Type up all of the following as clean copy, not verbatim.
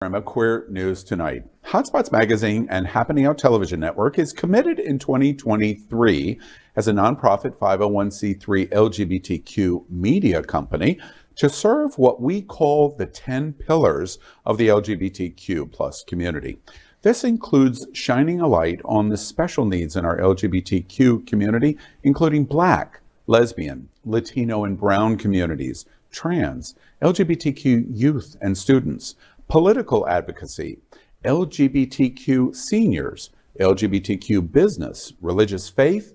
Of Queer News Tonight. Hotspots Magazine and Happening Out Television Network is committed in 2023 as a nonprofit 501c3 LGBTQ media company to serve what we call the 10 pillars of the LGBTQ plus community. This includes shining a light on the special needs in our LGBTQ community, including Black, lesbian, Latino and Brown communities, trans, LGBTQ youth and students, political advocacy, LGBTQ seniors, LGBTQ business, religious faith,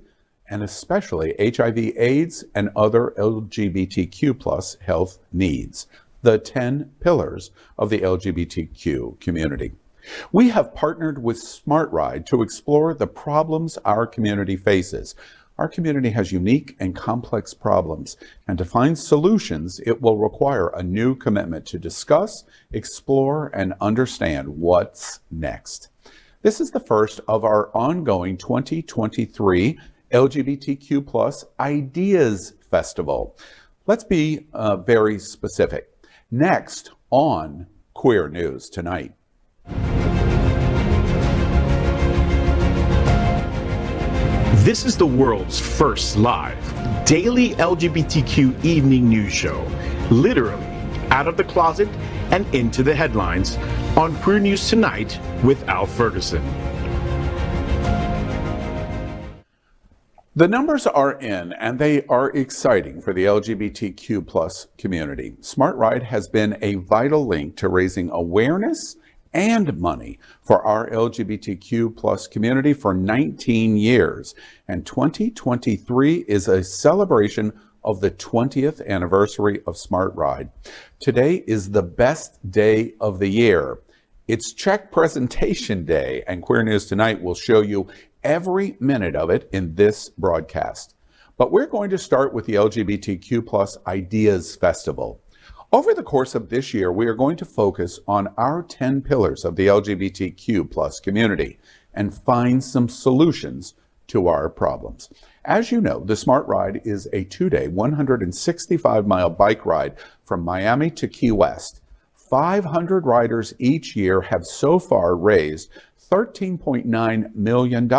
and especially HIV/AIDS and other LGBTQ plus health needs, the 10 pillars of the LGBTQ community. We have partnered with SmartRide to explore the problems our community faces. Our community has unique and complex problems, and to find solutions, it will require a new commitment to discuss, explore, and understand what's next. This is the first of our ongoing 2023 LGBTQ Plus Ideas Festival. Let's be very specific. Next on Queer News Tonight. This is the world's first live daily LGBTQ evening news show, literally out of the closet and into the headlines on Queer News Tonight with Al Ferguson. The numbers are in, and they are exciting for the LGBTQ plus community. SmartRide has been a vital link to raising awareness and money for our LGBTQ plus community for 19 years. And 2023 is a celebration of the 20th anniversary of SmartRide. Today is the best day of the year. It's Check Presentation Day, and Queer News Tonight will show you every minute of it in this broadcast. But we're going to start with the LGBTQ plus Ideas Festival. Over the course of this year, we are going to focus on our 10 pillars of the LGBTQ plus community and find some solutions to our problems. As you know, the Smart Ride is a 2-day, 165-mile bike ride from Miami to Key West. 500 riders each year have so far raised $13.9 million.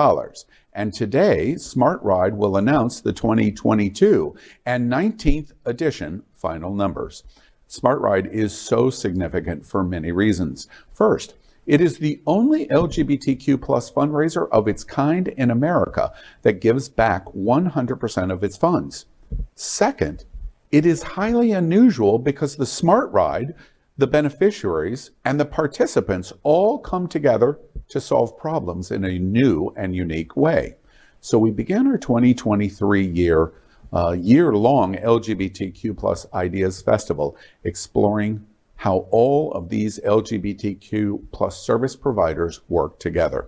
And today, Smart Ride will announce the 2022 and 19th edition final numbers. SmartRide is so significant for many reasons. First, it is the only LGBTQ plus fundraiser of its kind in America that gives back 100% of its funds. Second, it is highly unusual because the SmartRide, the beneficiaries, and the participants all come together to solve problems in a new and unique way. So we began our 2023 year-long LGBTQ plus Ideas Festival, exploring how all of these LGBTQ plus service providers work together.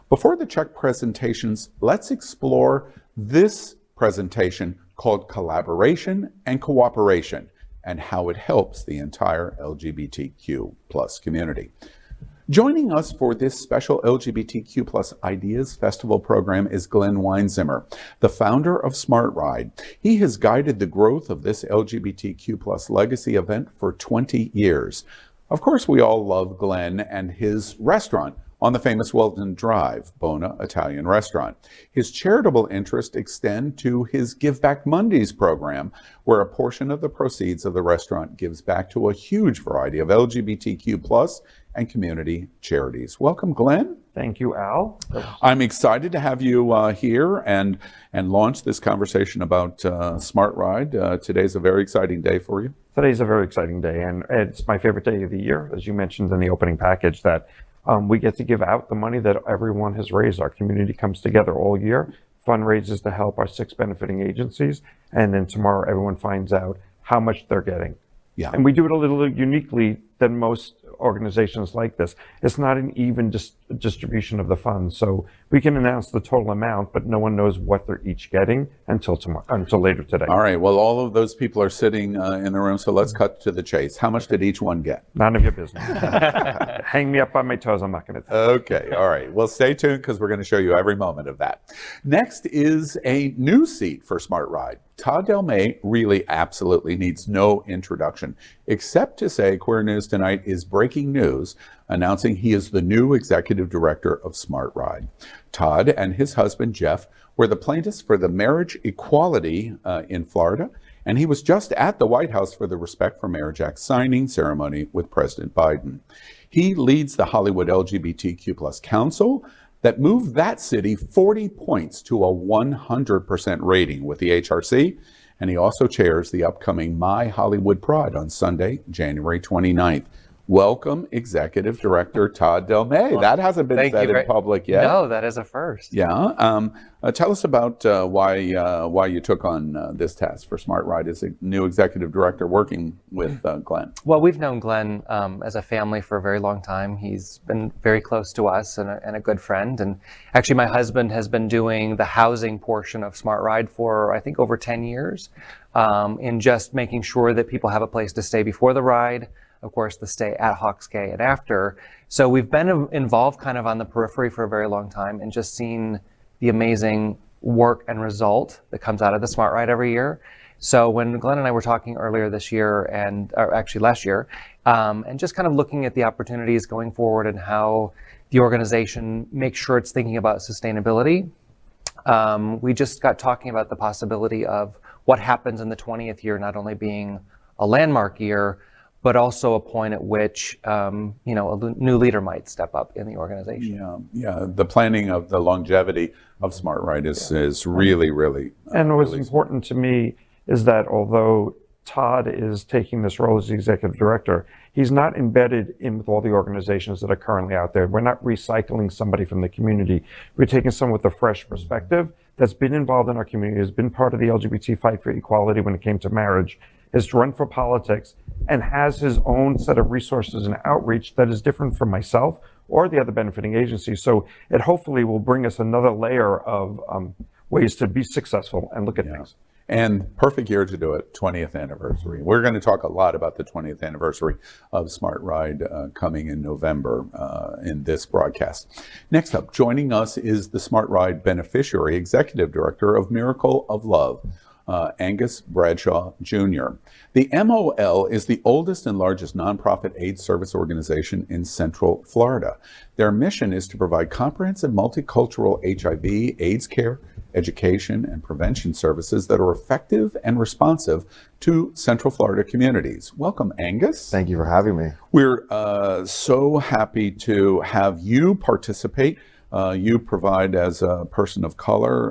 Before the check presentations, let's explore this presentation called Collaboration and Cooperation and how it helps the entire LGBTQ plus community. Joining us for this special LGBTQ plus Ideas Festival program is Glenn Weinzimmer, the founder of SmartRide. He has guided the growth of this LGBTQ plus legacy event for 20 years. Of course, we all love Glenn and his restaurant on the famous Weldon Drive, Bona Italian Restaurant. His charitable interests extend to his Give Back Mondays program, where a portion of the proceeds of the restaurant gives back to a huge variety of LGBTQ plus and community charities. Welcome, Glenn. Thank you, Al. I'm excited to have you here and launch this conversation about SmartRide. Today's a very exciting day for you. Today's a very exciting day, and it's my favorite day of the year, as you mentioned in the opening package, that we get to give out the money that everyone has raised. Our community comes together all year, fundraises to help our 6 benefiting agencies, and then tomorrow everyone finds out how much they're getting. Yeah. And we do it a little uniquely than most organizations like this. It's not an even distribution of the funds. So we can announce the total amount, but no one knows what they're each getting until tomorrow, until later today. All right. Well, all of those people are sitting in the room, so let's cut to the chase. How much did each one get? None of your business. hang me up by my toes. I'm not going to. Okay, all right. Well, stay tuned because we're going to show you every moment of that. Next is a new seat for Smart Ride. Todd Del May really absolutely needs no introduction, except to say Queer News Tonight is breaking news, announcing he is the new executive director of Smart Ride. Todd and his husband, Jeff, were the plaintiffs for the marriage equality in Florida, and he was just at the White House for the Respect for Marriage Act signing ceremony with President Biden. He leads the Hollywood LGBTQ Plus Council that moved that city 40 points to a 100% rating with the HRC, and he also chairs the upcoming My Hollywood Pride on Sunday, January 29th. Welcome, Executive Director Todd Del May. Well, that hasn't been said in public yet. No, that is a first. Yeah. Tell us about why you took on this task for Smart Ride as a new Executive Director working with Glenn. Well, we've known Glenn as a family for a very long time. He's been very close to us and a good friend. And actually, my husband has been doing the housing portion of Smart Ride for, I think, over 10 years in just making sure that people have a place to stay before the ride, of course, the stay at Hawk's-Gay and after. So we've been involved kind of on the periphery for a very long time and just seen the amazing work and result that comes out of the Smart Ride every year. So when Glenn and I were talking earlier this year, or actually last year, and just kind of looking at the opportunities going forward and how the organization makes sure it's thinking about sustainability, we just got talking about the possibility of what happens in the 20th year, not only being a landmark year, but also a point at which, a new leader might step up in the organization. Yeah. The planning of the longevity of Smart Ride is really, really. And what's really important to me is that although Todd is taking this role as the executive director, he's not embedded in with all the organizations that are currently out there. We're not recycling somebody from the community. We're taking someone with a fresh perspective that's been involved in our community, has been part of the LGBT fight for equality when it came to marriage, has run for politics, and has his own set of resources and outreach that is different from myself or the other benefiting agencies. So it hopefully will bring us another layer of ways to be successful and look at things. And perfect year to do it, 20th anniversary. We're going to talk a lot about the 20th anniversary of Smart Ride coming in November in this broadcast. Next up, joining us is the Smart Ride beneficiary executive director of Miracle of Love, Angus Bradshaw Jr. The MOL is the oldest and largest nonprofit AIDS service organization in Central Florida. Their mission is to provide comprehensive multicultural HIV, AIDS care, education, and prevention services that are effective and responsive to Central Florida communities. Welcome, Angus. Thank you for having me. We're so happy to have you participate. You provide, as a person of color,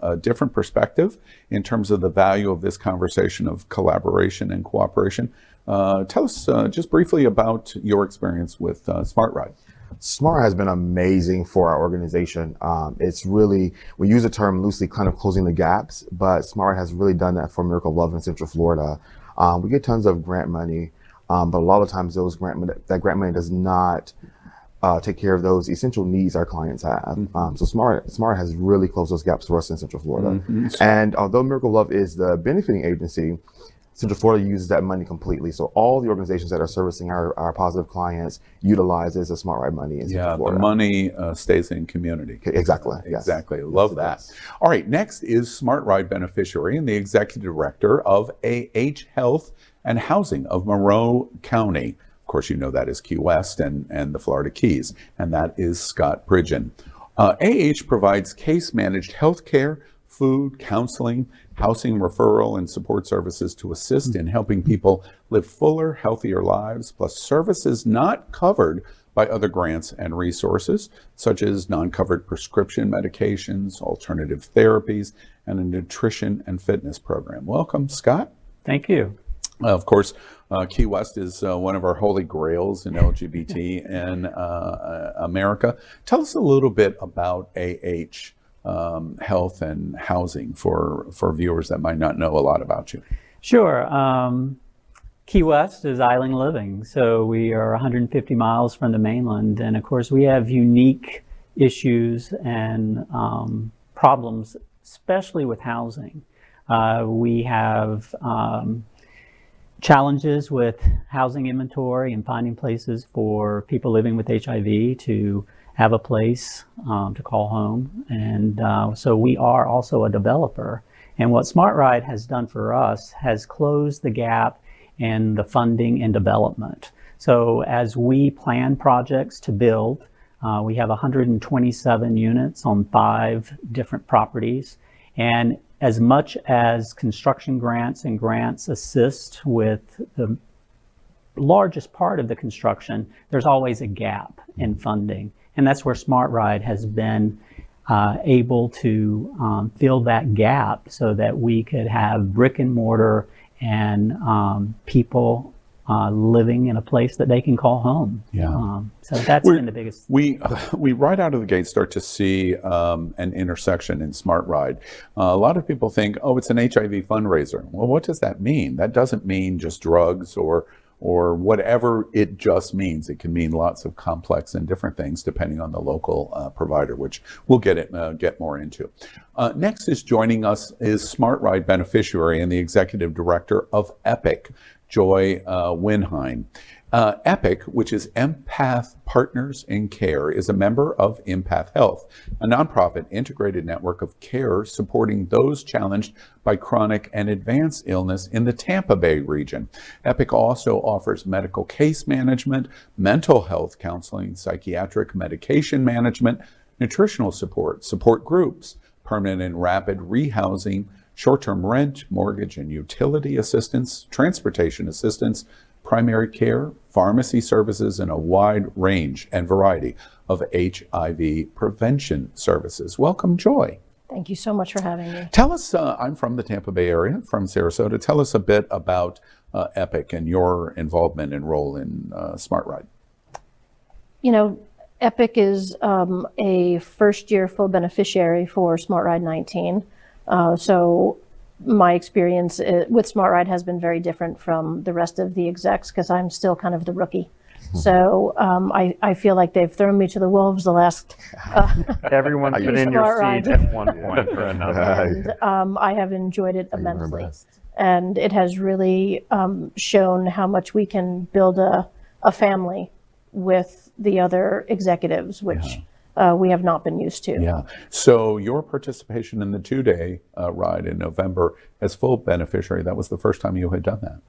a different perspective in terms of the value of this conversation of collaboration and cooperation. Tell us just briefly about your experience with Smart Ride. Smart has been amazing for our organization. It's really, we use the term loosely, kind of closing the gaps, but Smart has really done that for Miracle of Love in Central Florida. We get tons of grant money, but a lot of times that grant money does not take care of those essential needs our clients have. So Smart has really closed those gaps for us in Central Florida. And although Miracle of Love is the benefiting agency, Central Florida uses that money completely. So all the organizations that are servicing our positive clients utilizes the Smart Ride money in Central Florida. The money stays in community. Exactly. Exactly. Love that. All right. Next is Smart Ride beneficiary and the executive director of AH Health and Housing of Monroe County. Of course, you know that is Key West and the Florida Keys, and that is Scott Pridgeon. AH provides case-managed health care, food, counseling, housing referral, and support services to assist in helping people live fuller, healthier lives, plus services not covered by other grants and resources, such as non-covered prescription medications, alternative therapies, and a nutrition and fitness program. Welcome, Scott. Thank you. Of course, Key West is one of our holy grails in LGBT in America. Tell us a little bit about AH Health and Housing for viewers that might not know a lot about you. Sure. Key West is island living, so we are 150 miles from the mainland, and of course we have unique issues and problems, especially with housing. We have challenges with housing inventory and finding places for people living with HIV to have a place to call home. And so we are also a developer. And what SmartRide has done for us has closed the gap in the funding and development. So as we plan projects to build, we have 127 units on 5 different properties. And as much as construction grants and grants assist with the largest part of the construction, there's always a gap in funding. And that's where SmartRide has been able to fill that gap so that we could have brick and mortar and people living in a place that they can call home. Yeah. So that's been the biggest. We right out of the gate start to see an intersection in SmartRide. A lot of people think, oh, it's an HIV fundraiser. Well, what does that mean? That doesn't mean just drugs or whatever it just means. It can mean lots of complex and different things depending on the local provider, which we'll get more into. Next is joining us is SmartRide beneficiary and the executive director of EPIC, Joy Winheim. EPIC, which is Empath Partners in Care, is a member of Empath Health, a nonprofit integrated network of care supporting those challenged by chronic and advanced illness in the Tampa Bay region. EPIC also offers medical case management, mental health counseling, psychiatric medication management, nutritional support groups, permanent and rapid rehousing, short-term rent, mortgage and utility assistance, transportation assistance, primary care, pharmacy services, and a wide range and variety of HIV prevention services. Welcome, Joy. Thank you so much for having me. Tell us, I'm from the Tampa Bay area, from Sarasota. Tell us a bit about EPIC and your involvement and role in SmartRide. You know, EPIC is a first-year full beneficiary for SmartRide 19. So my experience with SmartRide has been very different from the rest of the execs because I'm still kind of the rookie. So I feel like they've thrown me to the wolves the last. Everyone's been in your seat at one point or another. And I have enjoyed it immensely. And it has really shown how much we can build a family with the other executives, which we have not been used to. Yeah. So your participation in the 2-day ride in November as full beneficiary, that was the first time you had done that.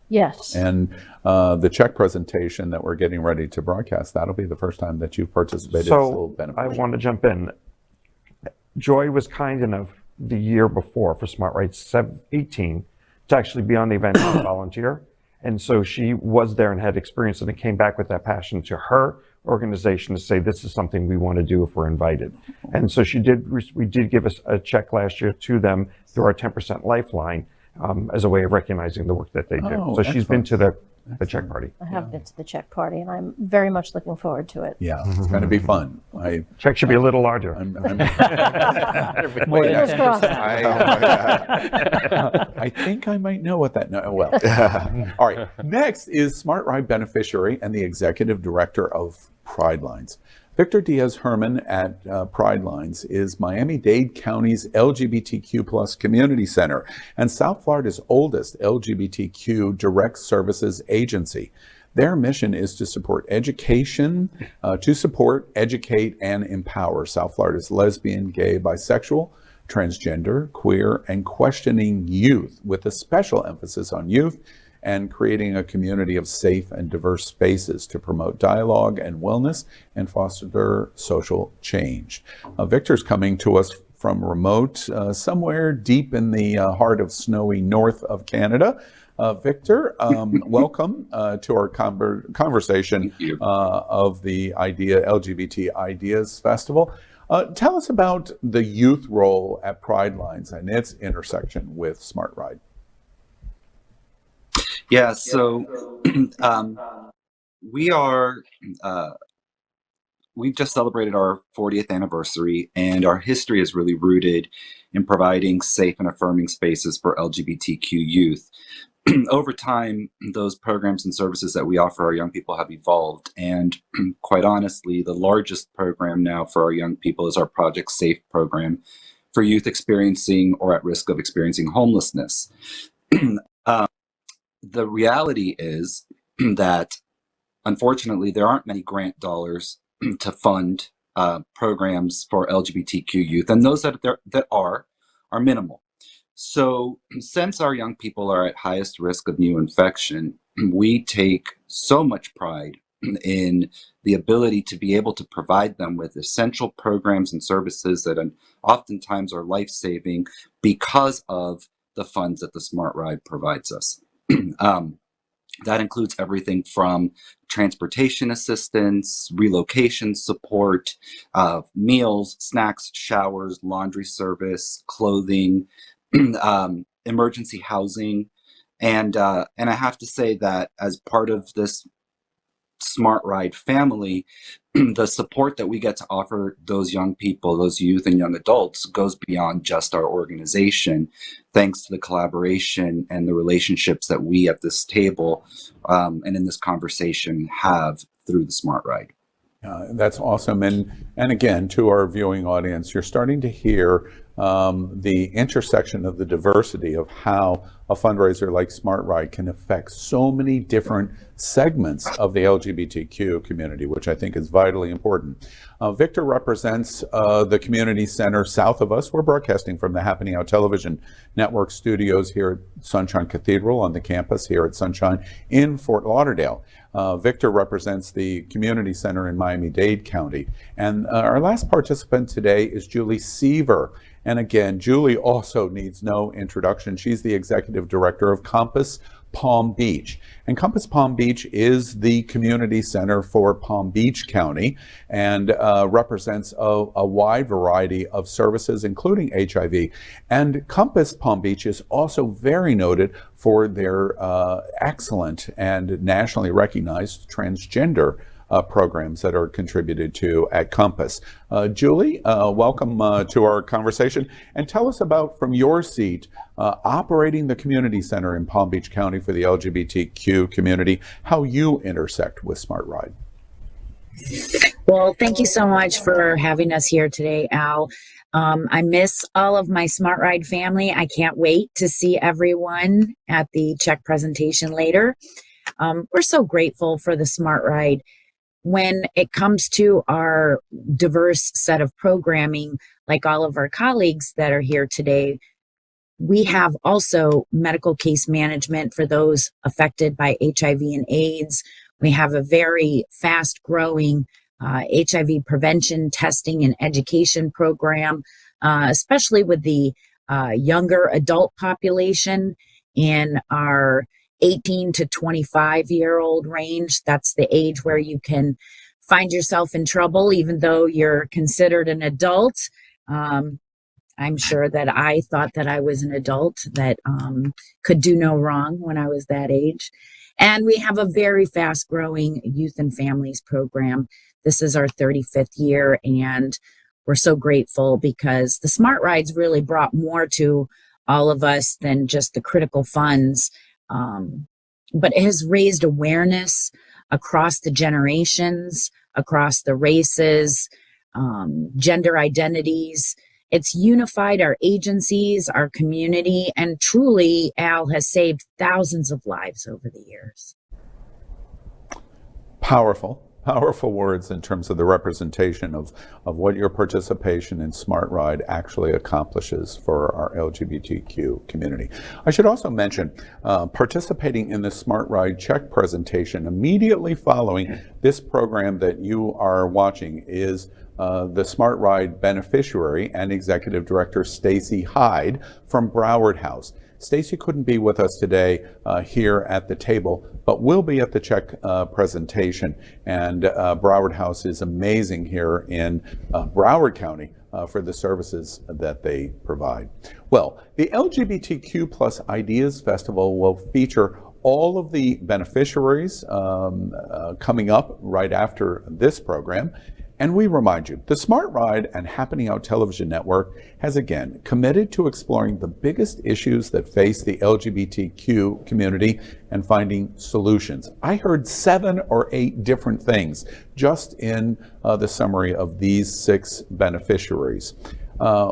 Yes. And the check presentation that we're getting ready to broadcast, that'll be the first time that you've participated as full So I beneficiary. want to jump in. Joy was kind enough the year before for SmartRide 18 to actually be on the event as a volunteer. And so she was there and had experience, and it came back with that passion to her organization to say, this is something we want to do if we're invited. And so we did give us a check last year to them through our 10% Lifeline as a way of recognizing the work that they do. Oh, So she's been excellent. to the check party. I have been to the check party, and I'm very much looking forward to it. Yeah, it's going to be fun. Check should be a little larger. More than Fingers crossed. I think I might know what that. Well, all right. Next is SmartRide beneficiary and the executive director of Pride Lines. Victor Diaz-Herman at Pride Lines is Miami-Dade County's LGBTQ+ community center and South Florida's oldest LGBTQ direct services agency. Their mission is to support education, educate, and empower South Florida's lesbian, gay, bisexual, transgender, queer, and questioning youth, with a special emphasis on youth and creating a community of safe and diverse spaces to promote dialogue and wellness and foster social change. Victor's coming to us from remote, somewhere deep in the heart of snowy north of Canada. Victor, welcome to our conversation of the LGBT Ideas Festival. Tell us about the youth role at Pride Lines and its intersection with SmartRide. Yeah, so we've just celebrated our 40th anniversary, and our history is really rooted in providing safe and affirming spaces for LGBTQ youth. Over time, those programs and services that we offer our young people have evolved, and quite honestly, the largest program now for our young people is our Project Safe program for youth experiencing or at risk of experiencing homelessness. the reality is that unfortunately there aren't many grant dollars to fund programs for LGBTQ youth, and those that are minimal. So since our young people are at highest risk of new infection, we take so much pride in the ability to be able to provide them with essential programs and services that oftentimes are life-saving because of the funds that the Smart Ride provides us. That includes everything from transportation assistance, relocation support, meals, snacks, showers, laundry service, clothing, emergency housing. And I have to say that as part of this Smart Ride family, the support that we get to offer those young people, those youth and young adults, goes beyond just our organization, thanks to the collaboration and the relationships that we at this table and in this conversation have through the Smart Ride. That's awesome. And again, to our viewing audience, you're starting to hear the intersection of the diversity of how a fundraiser like Smart Ride can affect so many different segments of the LGBTQ community, which I think is vitally important. Victor represents the community center south of us. We're broadcasting from the Happening Out Television Network studios here at Sunshine Cathedral on the campus here at Sunshine in Fort Lauderdale. Victor represents the community center in Miami-Dade County. And our last participant today is Julie Seaver. And again, Julie also needs no introduction. She's the executive director of Compass Palm Beach. And Compass Palm Beach is the community center for Palm Beach County and represents a wide variety of services, including HIV. And Compass Palm Beach is also very noted for their excellent and nationally recognized transgender programs that are contributed to at Compass. Julie, welcome to our conversation, and tell us about, from your seat, operating the community center in Palm Beach County for the LGBTQ community, how you intersect with Smart Ride. Well, thank you so much for having us here today, Al. I miss all of my Smart Ride family. I can't wait to see everyone at the check presentation later. We're so grateful for the Smart Ride. When it comes to our diverse set of programming, like all of our colleagues that are here today, we have also medical case management for those affected by HIV and AIDS. We have a very fast growing HIV prevention, testing, and education program, especially with the younger adult population in our 18 to 25-year-old range. That's the age where you can find yourself in trouble, even though you're considered an adult. I'm sure that I thought that I was an adult that could do no wrong when I was that age. And we have a very fast-growing youth and families program. This is our 35th year, and we're so grateful because the Smart Rides really brought more to all of us than just the critical funds. But it has raised awareness across the generations, across the races, gender identities. It's unified our agencies, our community, and truly, Al, has saved thousands of lives over the years. Powerful words in terms of the representation of what your participation in Smart Ride actually accomplishes for our LGBTQ community. I should also mention, participating in the Smart Ride check presentation immediately following this program that you are watching is the Smart Ride beneficiary and executive director Stacy Hyde from Broward House. Stacy couldn't be with us today here at the table, but will be at the check presentation. And Broward House is amazing here in Broward County for the services that they provide. Well, the LGBTQ Ideas Festival will feature all of the beneficiaries coming up right after this program. And we remind you, the Smart Ride and Happening Out Television Network has again committed to exploring the biggest issues that face the LGBTQ community and finding solutions. I heard 7 or 8 different things just in the summary of these 6 beneficiaries.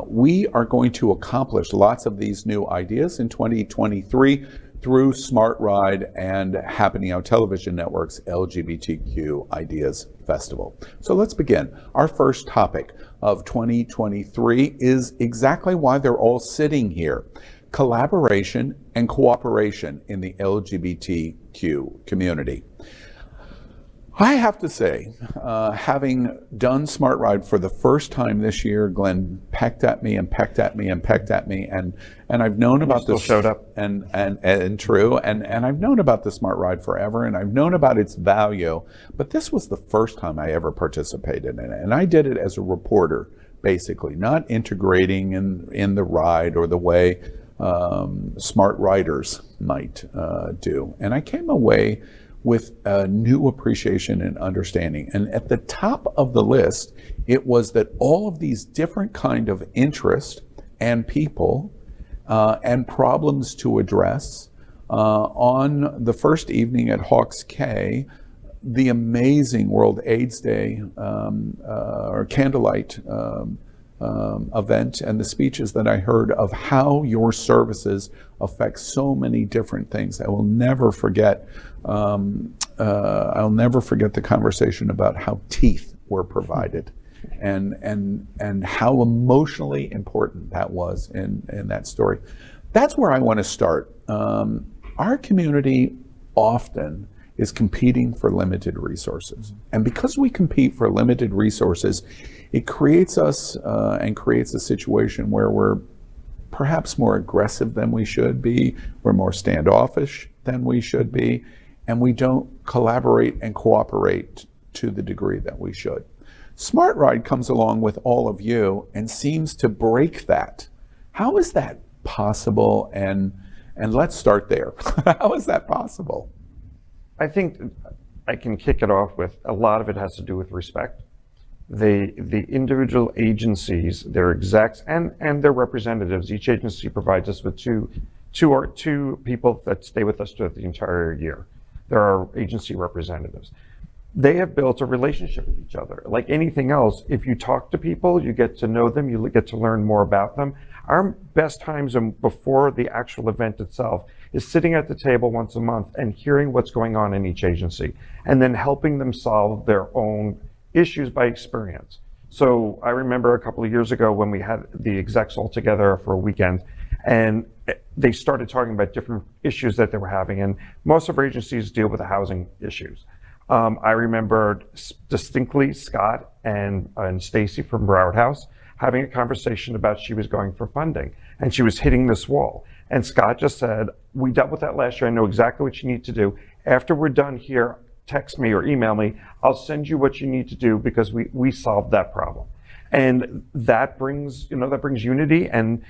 We are going to accomplish lots of these new ideas in 2023 through Smart Ride and Happening Out Television Network's LGBTQ Ideas Festival. So let's begin. Our first topic of 2023 is exactly why they're all sitting here: collaboration and cooperation in the LGBTQ community. I have to say, having done Smart Ride for the first time this year, Glenn pecked at me and pecked at me and pecked at me, and I've known about this. Showed up. And true, and I've known about the Smart Ride forever, and I've known about its value, but this was the first time I ever participated in it, and I did it as a reporter, basically, not integrating in the ride or the way smart riders might do. And I came away with a new appreciation and understanding. And at the top of the list, it was that all of these different kind of interest and people and problems to address. On the first evening at Hawks Cay, the amazing World AIDS Day or Candlelight event, and the speeches that I heard of how your services affect so many different things. I will never forget. I'll never forget the conversation about how teeth were provided, and how emotionally important that was in that story. That's where I want to start. Our community often is competing for limited resources, and because we compete for limited resources, it creates us and creates a situation where we're perhaps more aggressive than we should be, we're more standoffish than we should be, and we don't collaborate and cooperate to the degree that we should. Smart Ride comes along with all of you and seems to break that. How is that possible? And let's start there. How is that possible? I think I can kick it off with a lot of it has to do with respect. The individual agencies, their execs and their representatives, each agency provides us with two people that stay with us throughout the entire year. There are agency representatives. They have built a relationship with each other. Like anything else, if you talk to people, you get to know them, you get to learn more about them. Our best times before the actual event itself is sitting at the table once a month and hearing what's going on in each agency, and then helping them solve their own issues by experience. So I remember a couple of years ago when we had the execs all together for a weekend, and they started talking about different issues that they were having, and most of our agencies deal with the housing issues. I remember distinctly Scott and Stacy from Broward House having a conversation about she was going for funding, and she was hitting this wall. And Scott just said, we dealt with that last year, I know exactly what you need to do. After we're done here, text me or email me, I'll send you what you need to do because we solved that problem. And that brings unity, and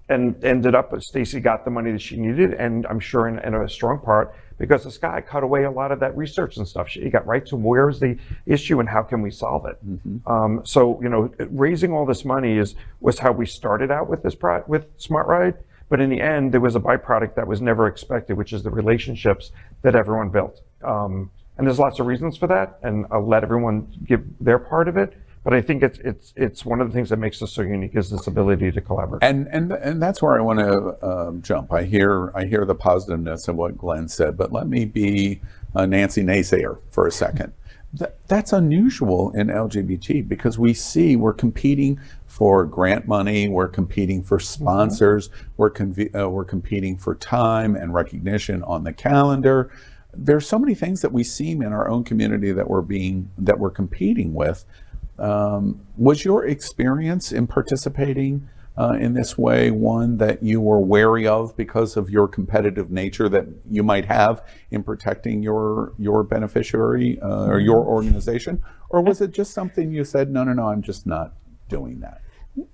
ended up, Stacy got the money that she needed, and I'm sure in a strong part because the Sky cut away a lot of that research and stuff. She got right to where is the issue and how can we solve it. Mm-hmm. So raising all this money was how we started out with with Smart Ride, but in the end there was a byproduct that was never expected, which is the relationships that everyone built. And there's lots of reasons for that, and I'll let everyone give their part of it. But I think it's one of the things that makes us so unique is this ability to collaborate. And that's where I want to jump. I hear the positiveness of what Glenn said, but let me be a Nancy naysayer for a second. That's unusual in LGBT because we're competing for grant money, we're competing for sponsors, mm-hmm. we're competing for time and recognition on the calendar. There's so many things that we see in our own community that we're competing with. Was your experience in participating in this way one that you were wary of because of your competitive nature that you might have in protecting your beneficiary or your organization? Or was it just something you said, no, I'm just not doing that?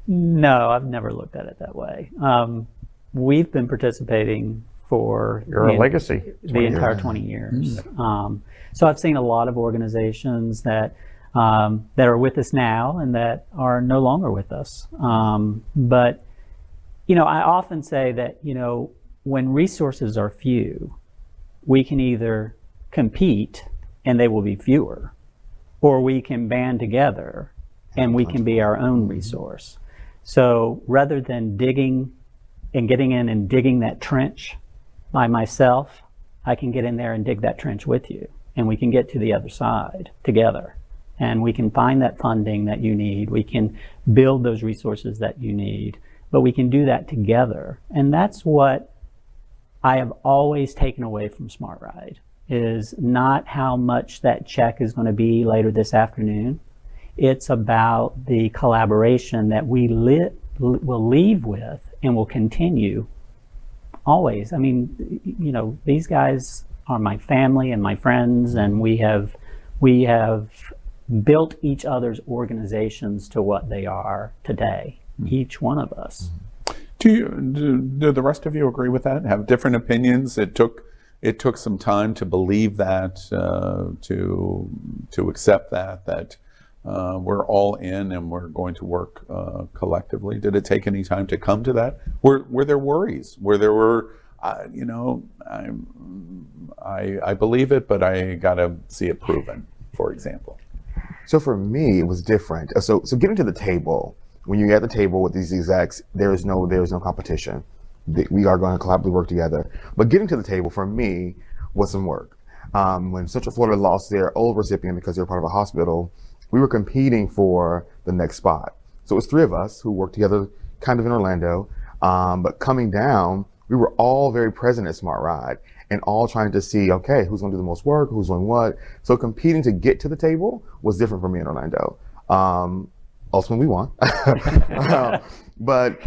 No, I've never looked at it that way. We've been participating for your legacy, the entire 20 years. So I've seen a lot of organizations that are with us now and that are no longer with us. But, I often say that, when resources are few, we can either compete and they will be fewer, or we can band together and we can be our own resource. So rather than digging and getting in and digging that trench by myself, I can get in there and dig that trench with you, and we can get to the other side together. And we can find that funding that you need. We can build those resources that you need, but we can do that together. And that's what I have always taken away from Smart Ride, is not how much that check is going to be later this afternoon. It's about the collaboration that we will leave with and will continue always. I mean, you know, these guys are my family and my friends, and we have built each other's organizations to what they are today, each one of us. Do the rest of you agree with that? Have different opinions? It took some time to believe that, to accept that we're all in and we're going to work collectively. Did it take any time to come to that? Were there worries? You know, I believe it, but I got to see it proven, for example. So for me, it was different. So getting to the table, when you're at the table with these execs, there is no competition. We are going to collaboratively work together. But getting to the table for me was some work. When Central Florida lost their old recipient because they were part of a hospital, we were competing for the next spot. So it was three of us who worked together kind of in Orlando. But coming down, we were all very present at Smart Ride and all trying to see, okay, who's going to do the most work, who's doing what. So competing to get to the table was different for me in Orlando. Ultimately, we won. But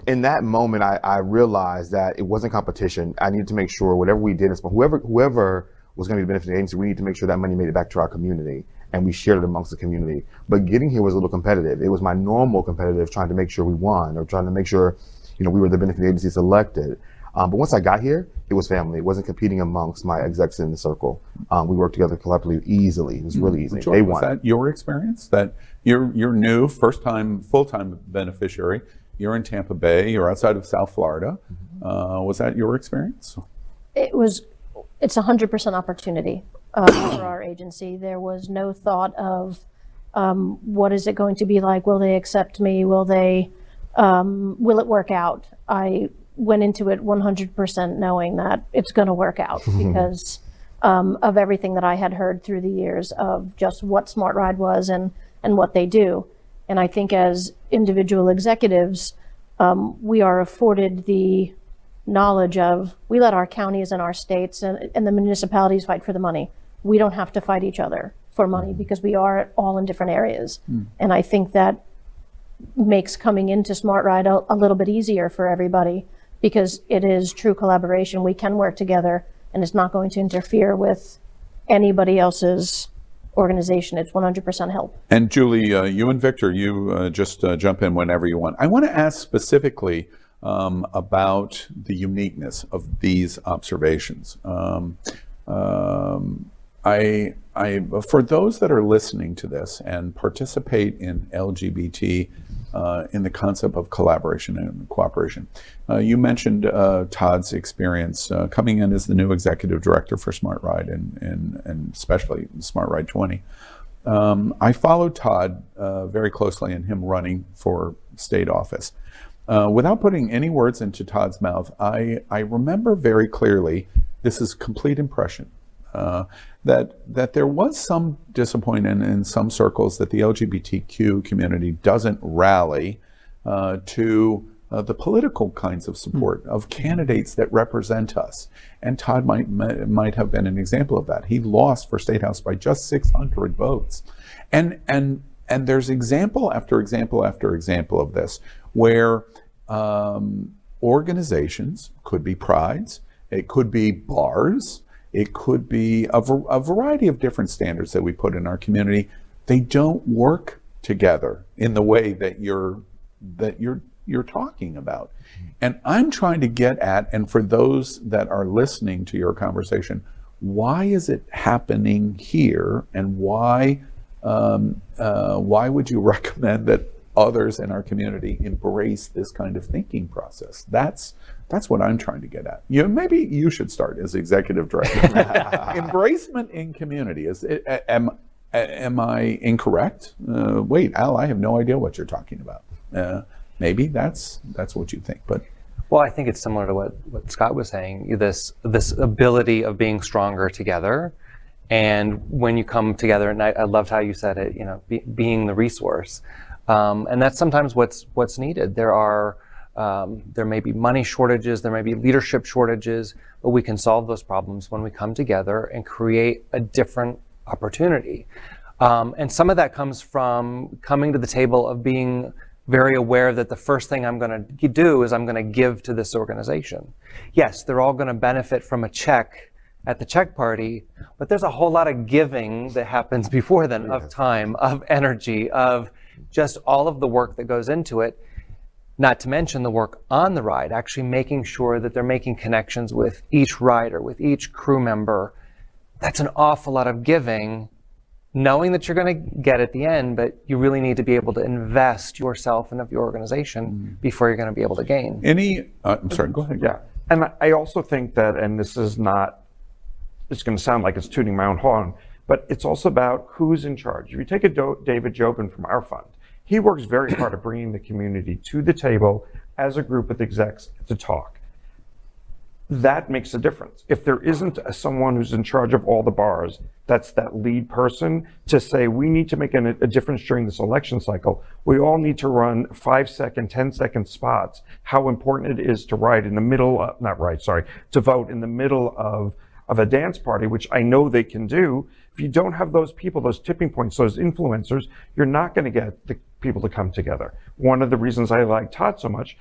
in that moment, I realized that it wasn't competition. I needed to make sure whatever we did, whoever was going to be the beneficial agency, we need to make sure that money made it back to our community, and we shared it amongst the community. But getting here was a little competitive. It was my normal competitive, trying to make sure we won, or trying to make sure, you know, we were the beneficial agency selected. But once I got here, it was family. It wasn't competing amongst my execs in the circle. We worked together collaboratively easily. It was really easy. Joy, was that your experience? That you're new, first-time, full-time beneficiary. You're in Tampa Bay. You're outside of South Florida. Was that your experience? It's 100% opportunity for our agency. There was no thought of what is it going to be like? Will they accept me? Will it work out? I went into it 100% knowing that it's going to work out because of everything that I had heard through the years of just what Smart Ride was and what they do. And I think as individual executives, we are afforded the knowledge of, we let our counties and our states and the municipalities fight for the money. We don't have to fight each other for money because we are all in different areas. And I think that makes coming into Smart Ride a little bit easier for everybody because it is true collaboration. We can work together and it's not going to interfere with anybody else's organization. It's 100% help. And Julie, you and Victor, you just jump in whenever you want. I want to ask specifically about the uniqueness of these observations. For those that are listening to this and participate in LGBT, in the concept of collaboration and cooperation, you mentioned Todd's experience coming in as the new executive director for Smart Ride and especially Smart Ride 20. I followed Todd very closely in him running for state office. Without putting any words into Todd's mouth, I remember very clearly, this is complete impression, that there was some disappointment in some circles that the LGBTQ community doesn't rally to the political kinds of support of candidates that represent us. And Todd might have been an example of that. He lost for State House by just 600 votes. And there's example after example after example of this, where organizations, could be prides, it could be bars, it could be a variety of different standards that we put in our community. They don't work together in the way that you're talking about. And I'm trying to get at, and for those that are listening to your conversation, why is it happening here, and why would you recommend that others in our community embrace this kind of thinking process? That's what I'm trying to get at. Maybe you should start as executive director. Embracement in community. Am I incorrect? Wait, Al, I have no idea what you're talking about. Maybe that's what you think, but Well, I think it's similar to what Scott was saying, this ability of being stronger together. And when you come together, and I loved how you said it, being the resource. And that's sometimes what's needed. There may be money shortages, there may be leadership shortages, but we can solve those problems when we come together and create a different opportunity. And some of that comes from coming to the table of being very aware that the first thing I'm going to do is I'm going to give to this organization. Yes, they're all going to benefit from a check at the check party, but there's a whole lot of giving that happens before then, of time, of energy, of just all of the work that goes into it, not to mention the work on the ride, actually making sure that they're making connections with each rider, with each crew member. That's an awful lot of giving, knowing that you're going to get at the end, but you really need to be able to invest yourself and of your organization before you're going to be able to gain. I'm sorry, go ahead. Yeah, and I also think that, and this is not, it's going to sound like it's tooting my own horn, but it's also about who's in charge. If you take David Jobin from our fund, he works very hard at bringing the community to the table as a group of execs to talk. That makes a difference. If there isn't someone who's in charge of all the bars, that's that lead person to say, we need to make a difference during this election cycle. We all need to run 5-second, 10-second spots, how important it is to ride in the middle of, to vote in the middle of a dance party, which I know they can do. If you don't have those people, those tipping points, those influencers, you're not going to get the people to come together. One of the reasons I like Todd so much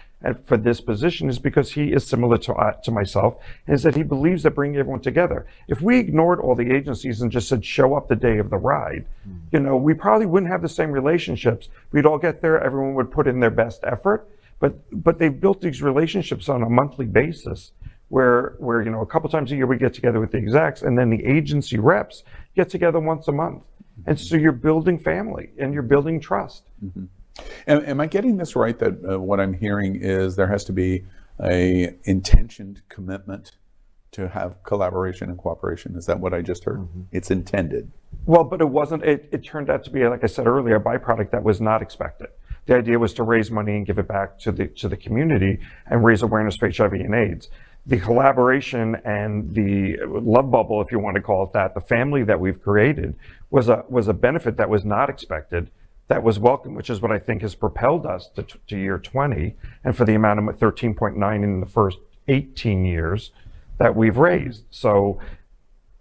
for this position is because he is similar to myself, is that he believes that bringing everyone together. If we ignored all the agencies and just said, show up the day of the ride, we probably wouldn't have the same relationships. We'd all get there, everyone would put in their best effort, but they've built these relationships on a monthly basis where a couple times a year we get together with the execs, and then the agency reps get together once a month. And so you're building family and you're building trust. Am I getting this right, that what I'm hearing is there has to be a intentioned commitment to have collaboration and cooperation? Is that what I just heard? It's intended. Well, but it wasn't. It turned out to be, like I said earlier, a byproduct that was not expected. The idea was to raise money and give it back to the community and raise awareness for HIV and AIDS. The collaboration and the love bubble, if you want to call it that, the family that we've created was a benefit that was not expected, that was welcome, which is what I think has propelled us to year 20, and for the amount of 13.9 in the first 18 years that we've raised. So,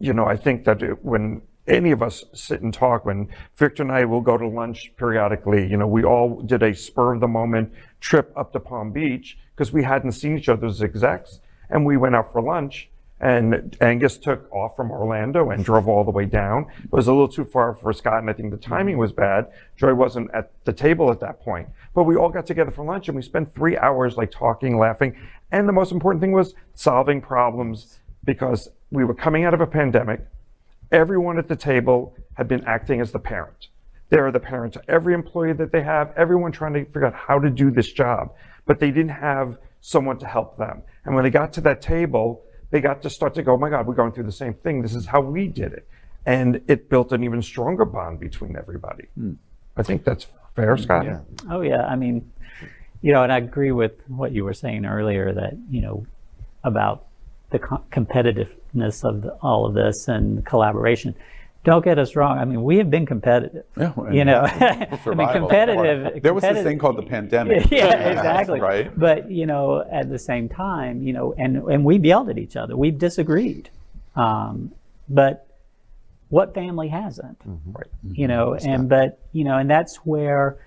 I think that when any of us sit and talk, when Victor and I will go to lunch periodically, we all did a spur of the moment trip up to Palm Beach because we hadn't seen each other as execs. And we went out for lunch, and Angus took off from Orlando and drove all the way down. It was a little too far for Scott, and I think the timing was bad. Joy wasn't at the table at that point. But we all got together for lunch, and we spent 3 hours talking, laughing. And the most important thing was solving problems, because we were coming out of a pandemic. Everyone at the table had been acting as the parent. They're the parent to every employee that they have, everyone trying to figure out how to do this job. But they didn't have someone to help them. And when they got to that table, they got to start to go, oh my God, we're going through the same thing. This is how we did it. And it built an even stronger bond between everybody. I think that's fair, Scott. Yeah. Oh yeah, and I agree with what you were saying earlier, that, about the competitiveness of all of this and collaboration. Don't get us wrong. We have been competitive. Yeah, competitive. There was this thing called the pandemic. Yeah, exactly. Right. But at the same time, and we've yelled at each other. We've disagreed. But what family hasn't? Right. And that's where,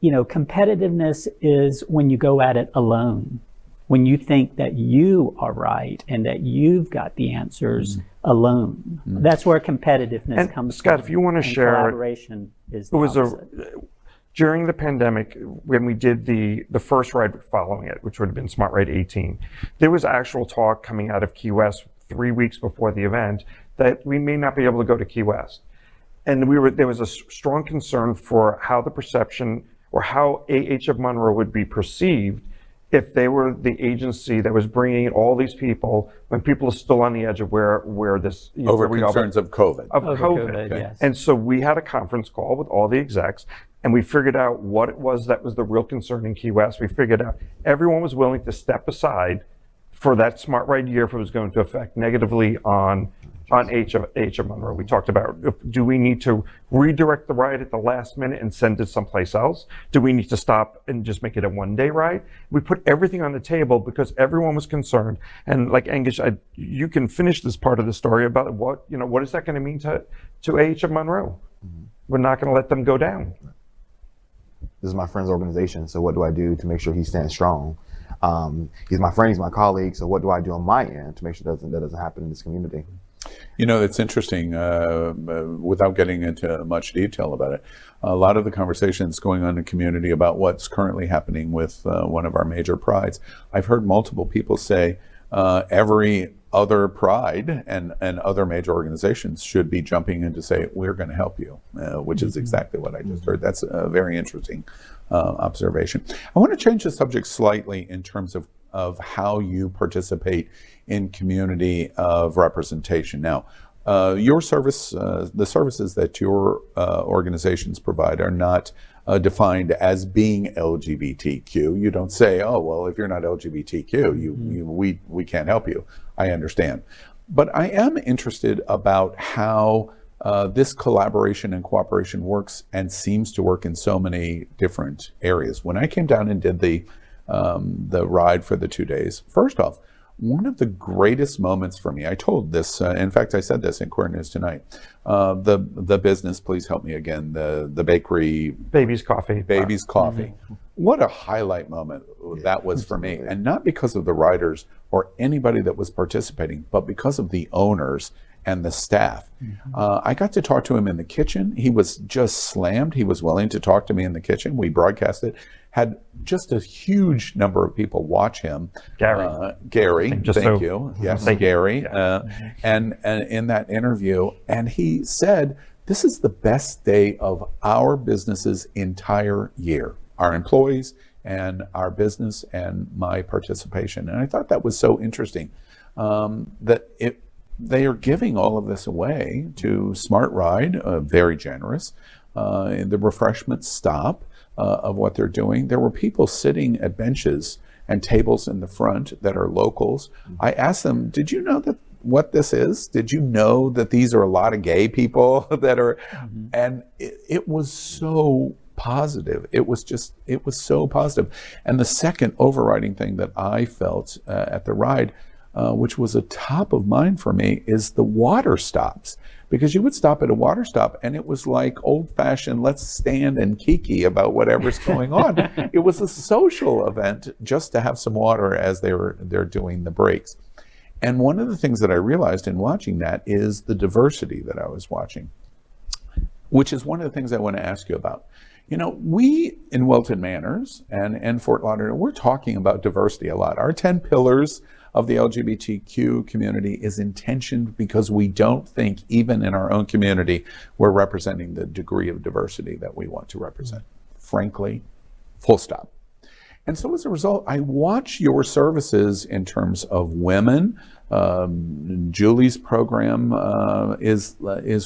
competitiveness is when you go at it alone. When you think that you are right and that you've got the answers alone. That's where competitiveness comes Scott, from. if you want to share, collaboration is the opposite. During the pandemic, when we did the first ride following it, which would have been Smart Ride 18, there was actual talk coming out of Key West 3 weeks before the event that we may not be able to go to Key West. And there was a strong concern for how the perception or how AH of Monroe would be perceived if they were the agency that was bringing in all these people when people are still on the edge of where this... Over concerns of COVID. Of COVID. Yes. And so we had a conference call with all the execs, and we figured out what it was that was the real concern in Key West. We figured out everyone was willing to step aside for that Smart Ride year if it was going to affect negatively on H of Monroe. We talked about, do we need to redirect the ride at the last minute and send it someplace else? Do we need to stop and just make it a one-day ride? We put everything on the table because everyone was concerned. And like Angus, you can finish this part of the story about what is that going to mean to H of Monroe? We're not going to let them go down. This is my friend's organization, so what do I do to make sure he stands strong? He's my friend, he's my colleague, so what do I do on my end to make sure that doesn't happen in this community? You know, it's interesting, without getting into much detail about it, a lot of the conversations going on in the community about what's currently happening with one of our major prides. I've heard multiple people say every other pride and other major organizations should be jumping in to say, we're going to help you, which is exactly what I just heard. That's a very interesting observation. I want to change the subject slightly in terms of how you participate in community of representation. Now, your service, the services that your organizations provide are not defined as being LGBTQ. You don't say, oh, well, if you're not LGBTQ, we can't help you. I understand. But I am interested about how this collaboration and cooperation works and seems to work in so many different areas. When I came down and did the ride for the 2 days, first off, one of the greatest moments for me, I told this, in fact, I said this in Core News Tonight, the business, please help me again, the bakery. Baby's Coffee. Baby's Coffee. What a highlight moment that was for me. And not because of the riders or anybody that was participating, but because of the owners and the staff. I got to talk to him in the kitchen. He was just slammed. He was willing to talk to me in the kitchen. We broadcast it. Had just a huge number of people watch him. Gary, thank you. Yes, Gary. And in that interview, and he said, this is the best day of our business's entire year. Our employees and our business and my participation. And I thought that was so interesting, that they are giving all of this away to Smart Ride, very generous. The refreshment stop of what they're doing. There were people sitting at benches and tables in the front that are locals. I asked them, did you know what this is? Did you know that these are a lot of gay people that are, and it was so positive. It was so positive. And the second overriding thing that I felt at the ride, which was a top of mind for me, is the water stops. Because you would stop at a water stop and it was like old-fashioned, let's stand and kiki about whatever's going on. It was a social event just to have some water as they're doing the breaks. And one of the things that I realized in watching that is the diversity that I was watching, which is one of the things I want to ask you about. You know, we in Wilton Manors and Fort Lauderdale, we're talking about diversity a lot. Our 10 pillars of the LGBTQ community is intentioned because we don't think, even in our own community, we're representing the degree of diversity that we want to represent. Frankly, full stop. And so as a result, I watch your services in terms of women. Julie's program is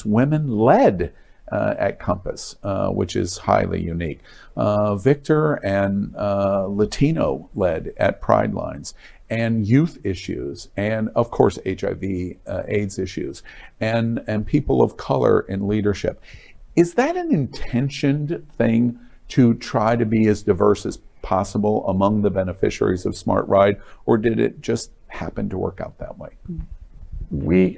women-led at Compass, which is highly unique. Victor and Latino led at Pride Lines, and youth issues, and of course HIV AIDS issues, and people of color in leadership. Is that an intentioned thing to try to be as diverse as possible among the beneficiaries of Smart Ride, or did it just happen to work out that way? When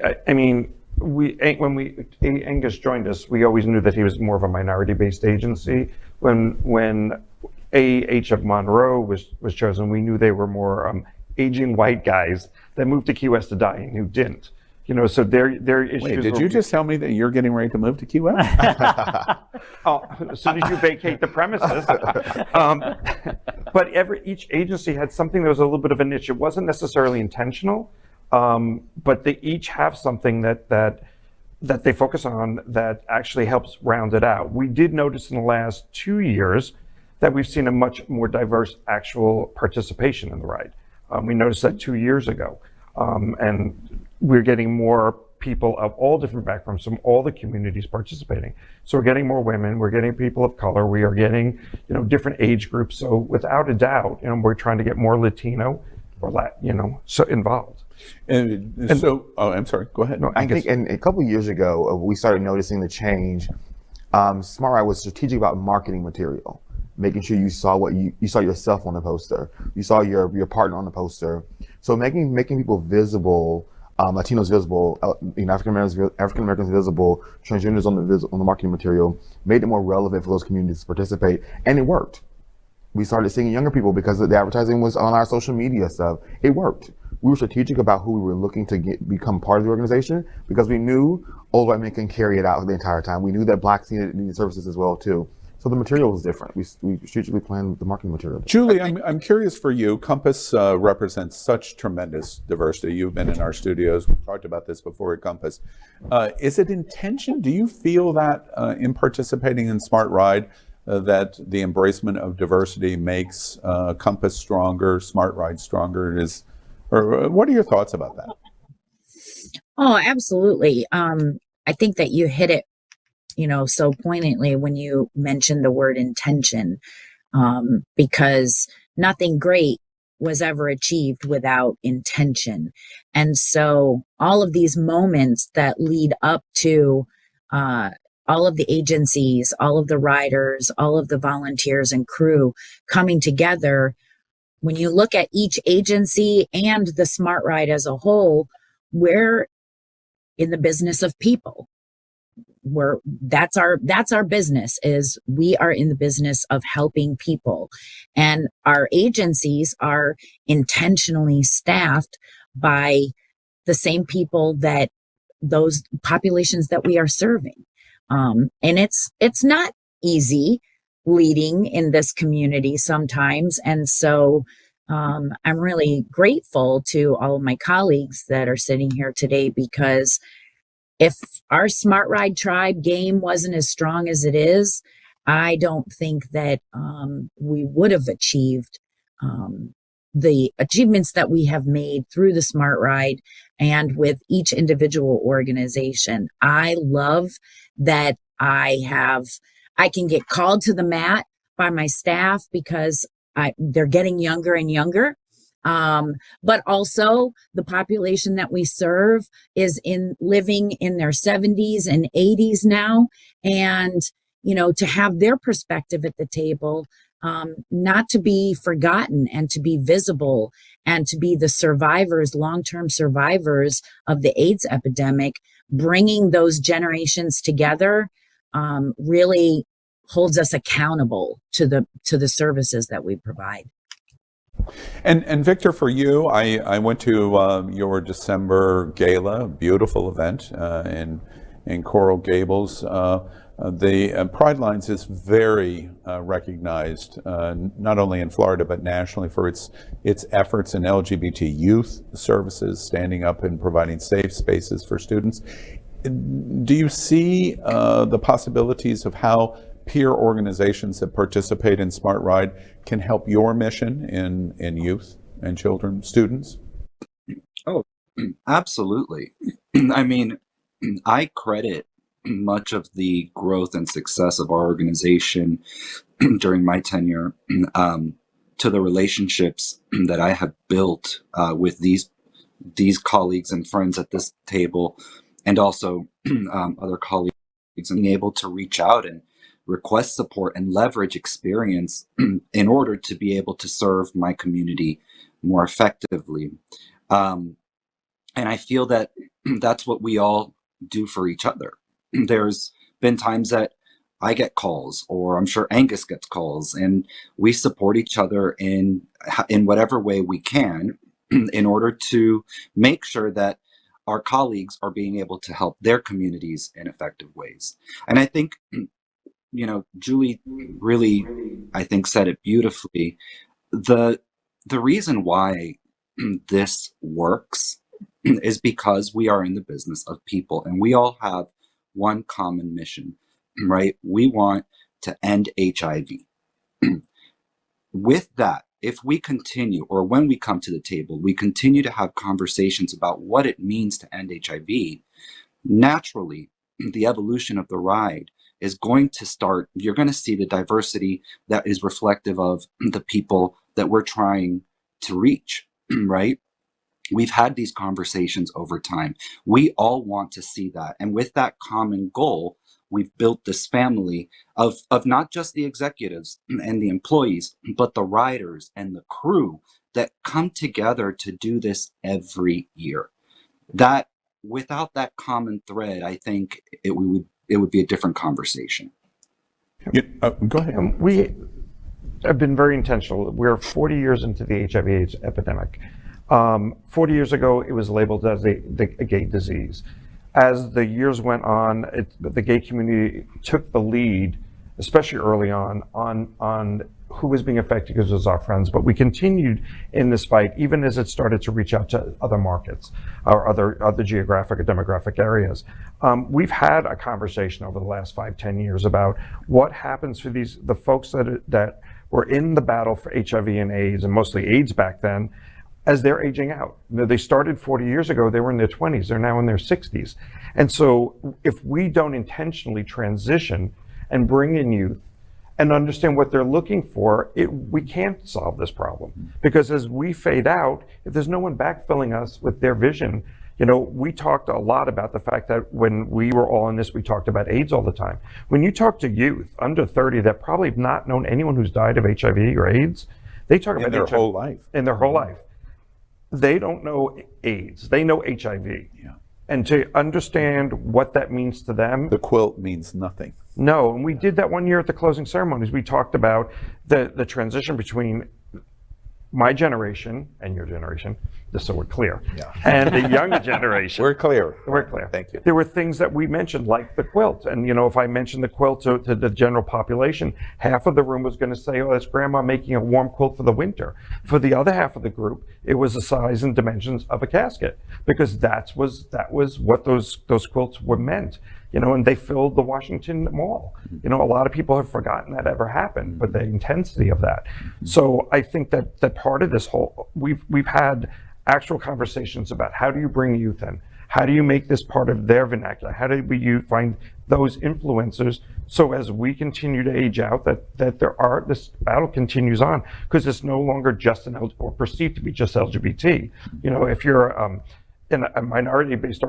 Angus joined us, we always knew that he was more of a minority-based agency. When H of Monroe was chosen, we knew they were more aging white guys that moved to Key West to die and who didn't. You know, so their issues. Wait, did you just tell me that you're getting ready to move to Key West? Oh, as soon as you vacate the premises. But each agency had something that was a little bit of a niche. It wasn't necessarily intentional, but they each have something that they focus on that actually helps round it out. We did notice in the last 2 years that we've seen a much more diverse actual participation in the ride. We noticed that 2 years ago, and we're getting more people of all different backgrounds from all the communities participating. So we're getting more women, we're getting people of color, we are getting, different age groups. So without a doubt, we're trying to get more Latino or so involved. And so, I'm sorry, go ahead. No, I think a couple of years ago, we started noticing the change. Smart Ride was strategic about marketing material, making sure you saw you saw yourself on the poster, you saw your partner on the poster. So making people visible, Latinos visible, African Americans visible, transgenders on the marketing material, made it more relevant for those communities to participate, and it worked. We started seeing younger people because the advertising was on our social media stuff. It worked. We were strategic about who we were looking to become part of the organization because we knew old white men can carry it out the entire time. We knew that blacks needed services as well too. So the material was different. We strategically planned the marketing material. Julie, I'm curious for you. Compass represents such tremendous diversity. You've been in our studios. We've talked about this before at Compass. Is it intention? Do you feel that in participating in Smart Ride, that the embracement of diversity makes Compass stronger, Smart Ride stronger? Or what are your thoughts about that? Oh, absolutely. I think that you hit it, so poignantly when you mentioned the word intention, because nothing great was ever achieved without intention. And so all of these moments that lead up to all of the agencies, all of the riders, all of the volunteers and crew coming together, when you look at each agency and the Smart Ride as a whole, we're in the business of people. That's our business. Is we are in the business of helping people, and our agencies are intentionally staffed by the same people that those populations that we are serving. And it's not easy leading in this community sometimes. And so I'm really grateful to all of my colleagues that are sitting here today, because if our Smart Ride tribe game wasn't as strong as it is, I don't think that we would have achieved the achievements that we have made through the Smart Ride and with each individual organization. I love that I can get called to the mat by my staff because they're getting younger and younger. But also the population that we serve is living in their 70s and 80s now. And, to have their perspective at the table, not to be forgotten and to be visible and to be the survivors, long-term survivors of the AIDS epidemic, bringing those generations together, really holds us accountable to the services that we provide. And Victor, for you, I went to your December gala, beautiful event in Coral Gables. The Pride Lines is very recognized, not only in Florida but nationally, for its efforts in LGBT youth services, standing up and providing safe spaces for students. Do you see the possibilities of how peer organizations that participate in Smart Ride can help your mission in youth and children, students? Oh, absolutely. I mean, I credit much of the growth and success of our organization during my tenure to the relationships that I have built with these colleagues and friends at this table, and also other colleagues, and being able to reach out and request support and leverage experience in order to be able to serve my community more effectively. And I feel that that's what we all do for each other. There's been times that I get calls, or I'm sure Angus gets calls, and we support each other in whatever way we can in order to make sure that our colleagues are being able to help their communities in effective ways. And I think, Julie really, I think, said it beautifully. The reason why this works is because we are in the business of people, and we all have one common mission, right? We want to end HIV. With that, if we continue, or when we come to the table, we continue to have conversations about what it means to end HIV, naturally, the evolution of the ride is going to start. You're going to see the diversity that is reflective of the people that we're trying to reach, right? We've had these conversations over time. We all want to see that. And with that common goal, we've built this family of not just the executives and the employees, but the riders and the crew that come together to do this every year. That without that common thread, I think it would be a different conversation. Go ahead. We have been very intentional. We're 40 years into the HIV/AIDS epidemic. 40 years ago, it was labeled as a gay disease. As the years went on, the gay community took the lead, especially early on who was being affected because it was our friends. But we continued in this fight, even as it started to reach out to other markets or other geographic or demographic areas. We've had a conversation over the last 5-10 years about what happens for the folks that were in the battle for HIV and AIDS, and mostly AIDS back then, as they're aging out. They started 40 years ago, they were in their 20s, they're now in their 60s. And so if we don't intentionally transition and bring in youth and understand what they're looking for, we can't solve this problem. Because as we fade out, if there's no one backfilling us with their vision, we talked a lot about the fact that when we were all in this, we talked about AIDS all the time. When you talk to youth under 30 that probably have not known anyone who's died of HIV or AIDS, they talk about their HIV whole life. In their whole life. They don't know AIDS, they know HIV. Yeah. And to understand what that means to them. The quilt means nothing. No, and we did that one year at the closing ceremonies. We talked about the transition between my generation and your generation, just so we're clear, and the younger generation. We're clear. We're clear. Thank you. There were things that we mentioned, like the quilt. And, if I mentioned the quilt to the general population, half of the room was going to say, oh, that's grandma making a warm quilt for the winter. For the other half of the group, it was the size and dimensions of a casket, because that was what those quilts were meant. And they filled the Washington Mall. A lot of people have forgotten that ever happened, but the intensity of that. So I think that part of this whole, we've had actual conversations about how do you bring youth in? How do you make this part of their vernacular? How do you find those influencers so as we continue to age out that this battle continues on, because it's no longer just or perceived to be just LGBT. If you're in a minority-based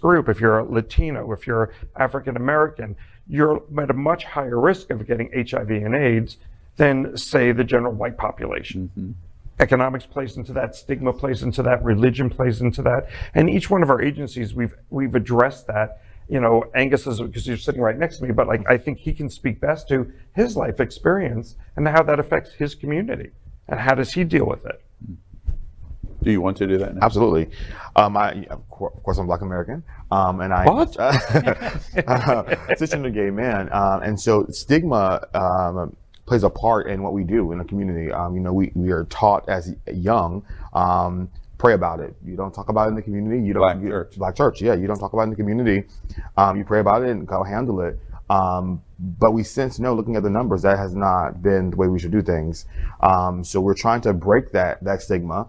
group, if you're a Latino, if you're African American, you're at a much higher risk of getting HIV and AIDS than, say, the general white population. Mm-hmm. Economics plays into that, stigma plays into that, religion plays into that, and each one of our agencies, we've addressed that. Angus is, because you're sitting right next to me, but I think he can speak best to his life experience and how that affects his community, and how does he deal with it. Do you want to do that now? Absolutely. Of course, I'm Black American, and I cisgender gay man, and so stigma plays a part in what we do in the community. We are taught as young, pray about it. You don't talk about it in the community. You don't. Black church, yeah. You don't talk about it in the community. You pray about it and go handle it. But we since know, looking at the numbers, that has not been the way we should do things. So we're trying to break that stigma.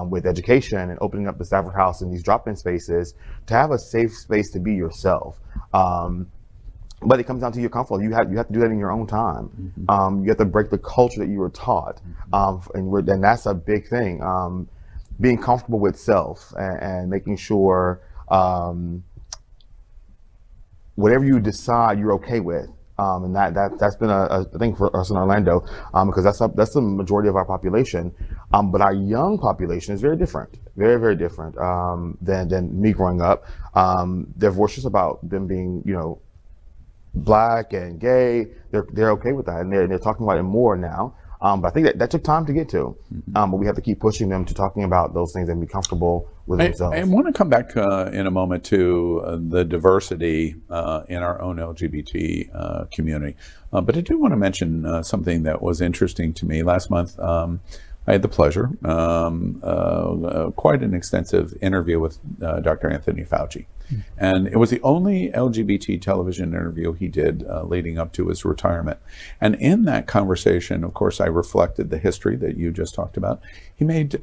With education and opening up the Stafford House and these drop-in spaces to have a safe space to be yourself. But it comes down to your comfort. You have to do that in your own time. Mm-hmm. You have to break the culture that you were taught. And that's a big thing. Being comfortable with self and making sure whatever you decide you're okay with. And that's been a thing for us in Orlando, because that's the majority of our population. But our young population is very different, very, very different than me growing up. They're voicious about them being, Black and gay. They're okay with that, and they're talking about it more now. But I think that took time to get to. But we have to keep pushing them to talking about those things and be comfortable with themselves. I want to come back in a moment to the diversity in our own LGBT community. But I do want to mention something that was interesting to me. Last month, I had the pleasure, quite an extensive interview with Dr. Anthony Fauci. And it was the only LGBT television interview he did leading up to his retirement. And in that conversation, of course, I reflected the history that you just talked about. He made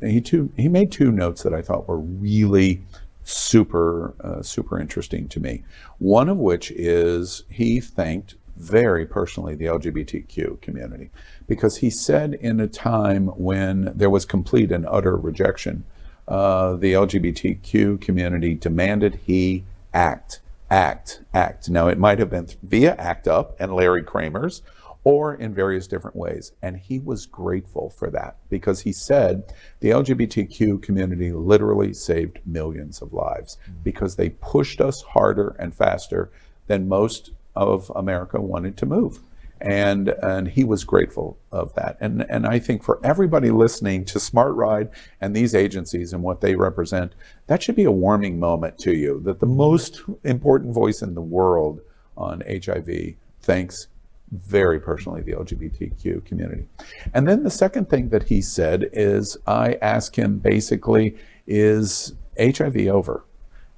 two notes that I thought were really super interesting to me. One of which is he thanked very personally the LGBTQ community, because he said in a time when there was complete and utter rejection, the LGBTQ community demanded he act. Now, it might have been via ACT UP and Larry Kramer's, or in various different ways. And he was grateful for that, because he said the LGBTQ community literally saved millions of lives because they pushed us harder and faster than most of America wanted to move. And he was grateful of that. And I think for everybody listening to Smart Ride and these agencies and what they represent, that should be a warming moment to you, that the most important voice in the world on HIV thanks very personally the LGBTQ community. And then the second thing that he said is, I asked him basically, is HIV over?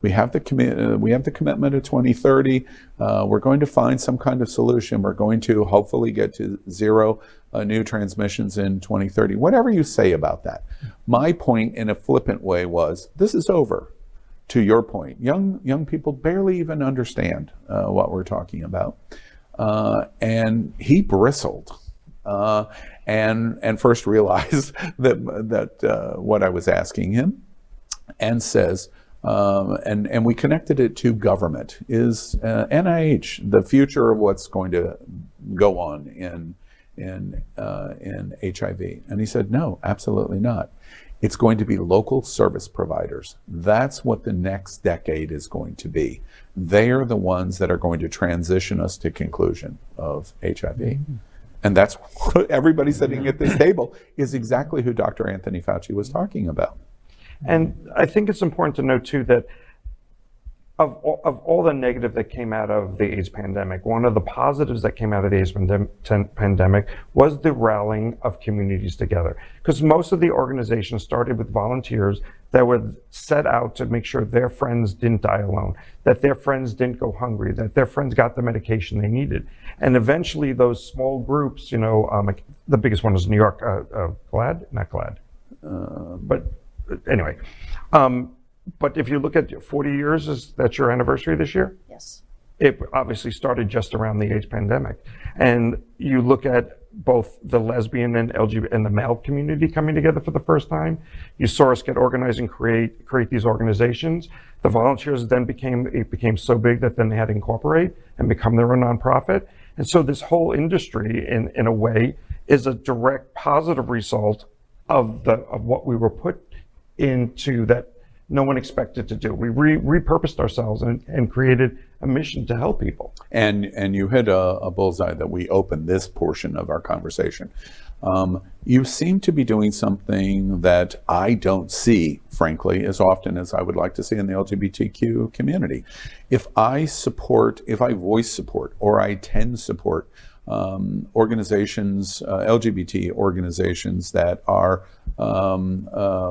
We have the commitment of 2030. We're going to find some kind of solution. We're going to hopefully get to zero new transmissions in 2030. Whatever you say about that. My point in a flippant way was, this is over. To your point, young people barely even understand what we're talking about. And he bristled and first realized that what I was asking him, and says, and we connected it to government. Is NIH the future of what's going to go on in HIV? And he said, no, absolutely not. It's going to be local service providers. That's what the next decade is going to be. They are the ones that are going to transition us to conclusion of HIV. Mm-hmm. And that's what everybody sitting at this table is exactly who Dr. Anthony Fauci was talking about. And I think it's important to note too that of all the negative that came out of the AIDS pandemic, one of the positives that came out of the AIDS pandemic was the rallying of communities together. Because most of the organizations started with volunteers that were set out to make sure their friends didn't die alone, that their friends didn't go hungry, that their friends got the medication they needed. And eventually those small groups, the biggest one was New York, but anyway. But if you look at 40 years, that's your anniversary this year? Yes. It obviously started just around the AIDS pandemic. And you look at both the lesbian and LGBT and the male community coming together for the first time. You saw us get organized and create these organizations. The volunteers then became so big that then they had to incorporate and become their own nonprofit. And so this whole industry, in a way, is a direct positive result of what we were put into that no one expected to do. We repurposed ourselves and created a mission to help people. And you hit a bullseye that we opened this portion of our conversation. You seem to be doing something that I don't see, frankly, as often as I would like to see in the LGBTQ community. If I voice support, or I attend support organizations, LGBT organizations that are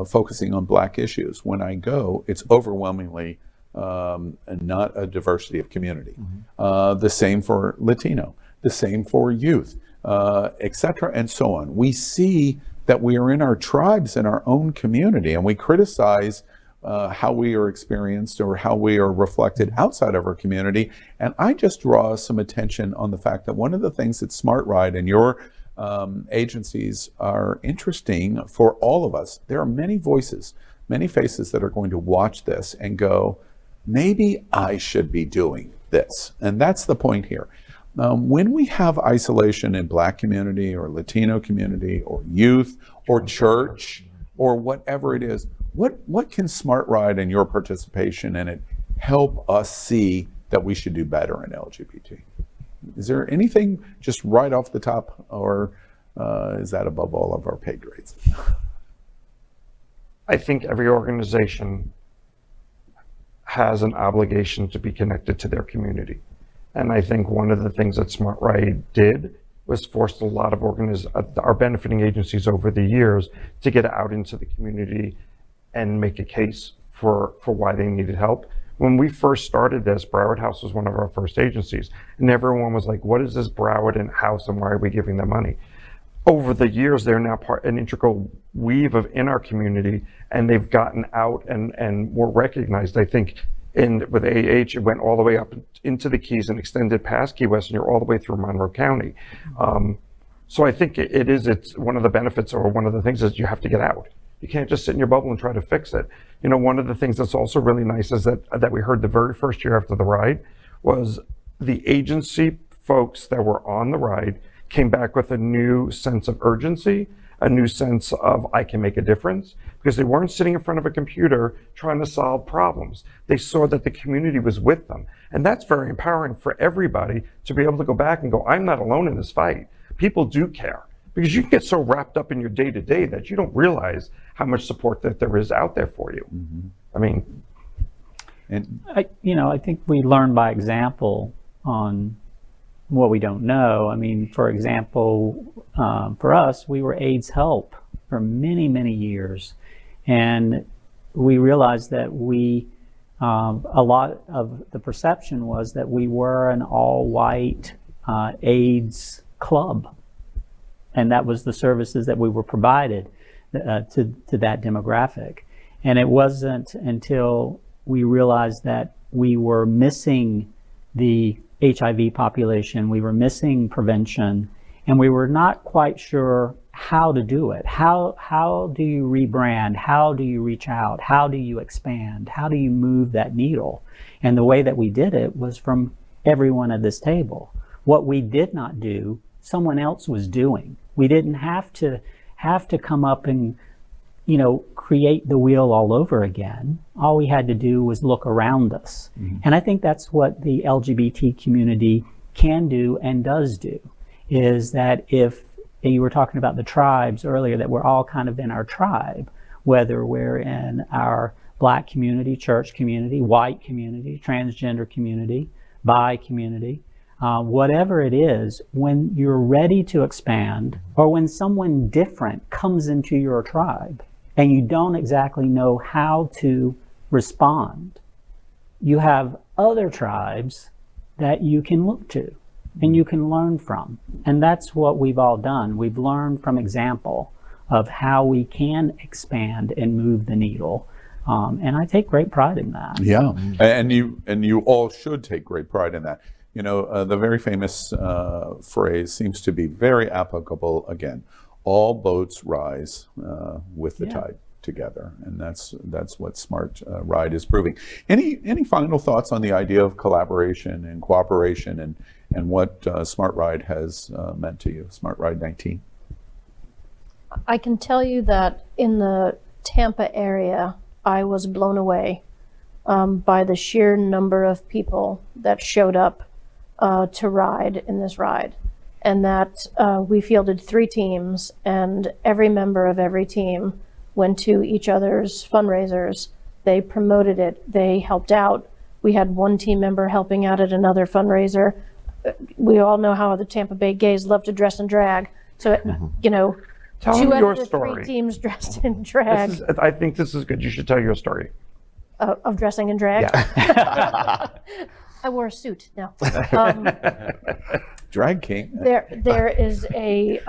focusing on Black issues. When I go, it's overwhelmingly not a diversity of community. Mm-hmm. The same for Latino, the same for youth, et cetera, and so on. We see that we are in our tribes in our own community, and we criticize how we are experienced or how we are reflected outside of our community. And I just draw some attention on the fact that one of the things that Smart Ride and your agencies are interesting for all of us, there are many voices, many faces that are going to watch this and go, maybe I should be doing this. And that's the point here. When we have isolation in Black community or Latino community or youth or church or whatever it is, what can Smart Ride and your participation in it help us see that we should do better in LGBT? Is there anything just right off the top, or is that above all of our pay grades? I think every organization has an obligation to be connected to their community. And I think one of the things that Smart Ride did was forced a lot of our benefiting agencies over the years to get out into the community and make a case for why they needed help. When we first started this, Broward House was one of our first agencies, and everyone was like, what is this Broward House and why are we giving them money? over the years, they're now an integral weave in our community, and they've gotten out and more recognized. I think with AH, it went all the way up into the Keys and extended past Key West, and you're all the way through Monroe County. So I think it's one of the benefits, or one of the things, is you have to get out. You can't just sit in your bubble and try to fix it. You know, one of the things that's also really nice is that we heard the very first year after the ride was the agency folks that were on the ride came back with a new sense of urgency, a new sense of I can make a difference, because they weren't sitting in front of a computer trying to solve problems. They saw that the community was with them. And that's very empowering for everybody to be able to go back and go, I'm not alone in this fight. People do care. Because you can get so wrapped up in your day-to-day that you don't realize how much support that there is out there for you. Mm-hmm. I mean, I think we learn by example on what we don't know. I mean, for example, for us, we were AIDS help for many, many years. And we realized that a lot of the perception was that we were an all-white AIDS club. And that was the services that we were provided to that demographic. And it wasn't until we realized that we were missing the HIV population, we were missing prevention, and we were not quite sure how to do it. How do you rebrand? How do you reach out? How do you expand? How do you move that needle? And the way that we did it was from everyone at this table. What we did not do, someone else was doing. We didn't have to come up and, create the wheel all over again. All we had to do was look around us. Mm-hmm. And I think that's what the LGBT community can do and does do, is that if you were talking about the tribes earlier, that we're all kind of in our tribe, whether we're in our Black community, church community, white community, transgender community, bi community, whatever it is, when you're ready to expand, or when someone different comes into your tribe and you don't exactly know how to respond, you have other tribes that you can look to and you can learn from. And that's what we've all done. We've learned from example of how we can expand and move the needle. And I take great pride in that. Yeah, and you all should take great pride in that. The very famous phrase seems to be very applicable again. All boats rise with the tide together, and that's what Smart Ride is proving. Any final thoughts on the idea of collaboration and cooperation and what Smart Ride has meant to you, Smart Ride 19? I can tell you that in the Tampa area, I was blown away by the sheer number of people that showed up to ride in this ride, and that we fielded 3 teams, and every member of every team went to each other's fundraisers. They promoted it. They helped out. We had one team member helping out at another fundraiser. We all know how the Tampa Bay gays love to dress in drag. So, Tell 2 them out your of the story. 3 teams dressed in drag. I think this is good. You should tell your story. Of dressing in drag? Yeah. I wore a suit now. Drag king. There is a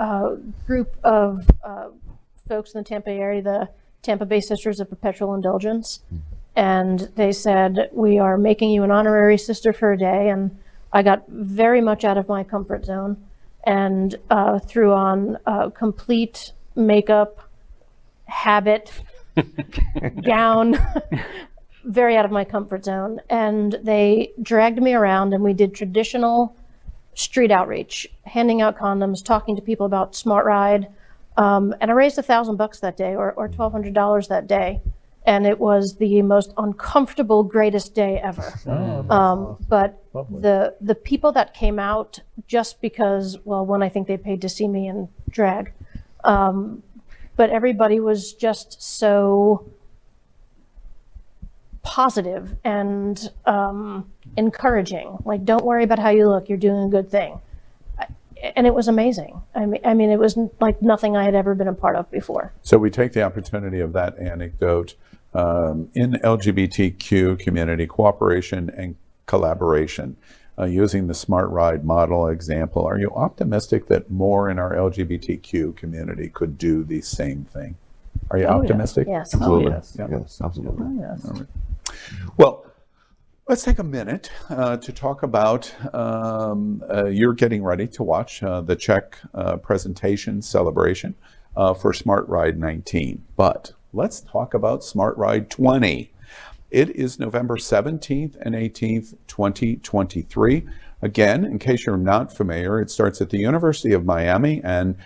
group of folks in the Tampa area, the Tampa Bay Sisters of Perpetual Indulgence, and they said, we are making you an honorary sister for a day. And I got very much out of my comfort zone and threw on complete makeup, habit, gown, very out of my comfort zone. And they dragged me around and we did traditional street outreach, handing out condoms, talking to people about Smart Ride. And I raised $1,000 that day, or $1,200 that day. And it was the most uncomfortable, greatest day ever. But the people that came out just because, well, one, I think they paid to see me in drag. But everybody was just so positive and encouraging. Like, don't worry about how you look, you're doing a good thing. And it was amazing. I mean, it was like nothing I had ever been a part of before. So we take the opportunity of that anecdote in LGBTQ community cooperation and collaboration. using the Smart Ride model example, are you optimistic that more in our LGBTQ community could do the same thing? Are you optimistic? Yes. Absolutely. yes. Yeah. Yes, absolutely. Oh, yes. All right. Well, let's take a minute to talk about you're getting ready to watch the Czech presentation celebration for Smart Ride 19. But let's talk about Smart Ride 20. It is November 17th and 18th, 2023. Again, in case you're not familiar, it starts at the University of Miami, and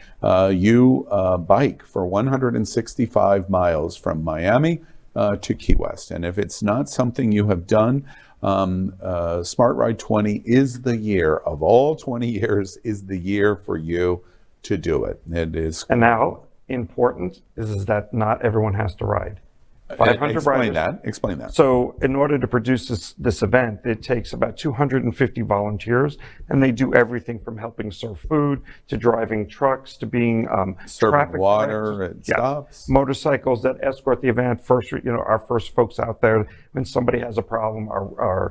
you bike for 165 miles from Miami to Key West. And if it's not something you have done, Smart Ride 20 is the year of all 20 years, is the year for you to do it. It is. And now, important is that not everyone has to ride. 500 riders. Explain that. So in order to produce this event, it takes about 250 volunteers, and they do everything from helping serve food to driving trucks to being Serving traffic water lights. at stops. Motorcycles that escort the event. First, our first folks out there when somebody has a problem, our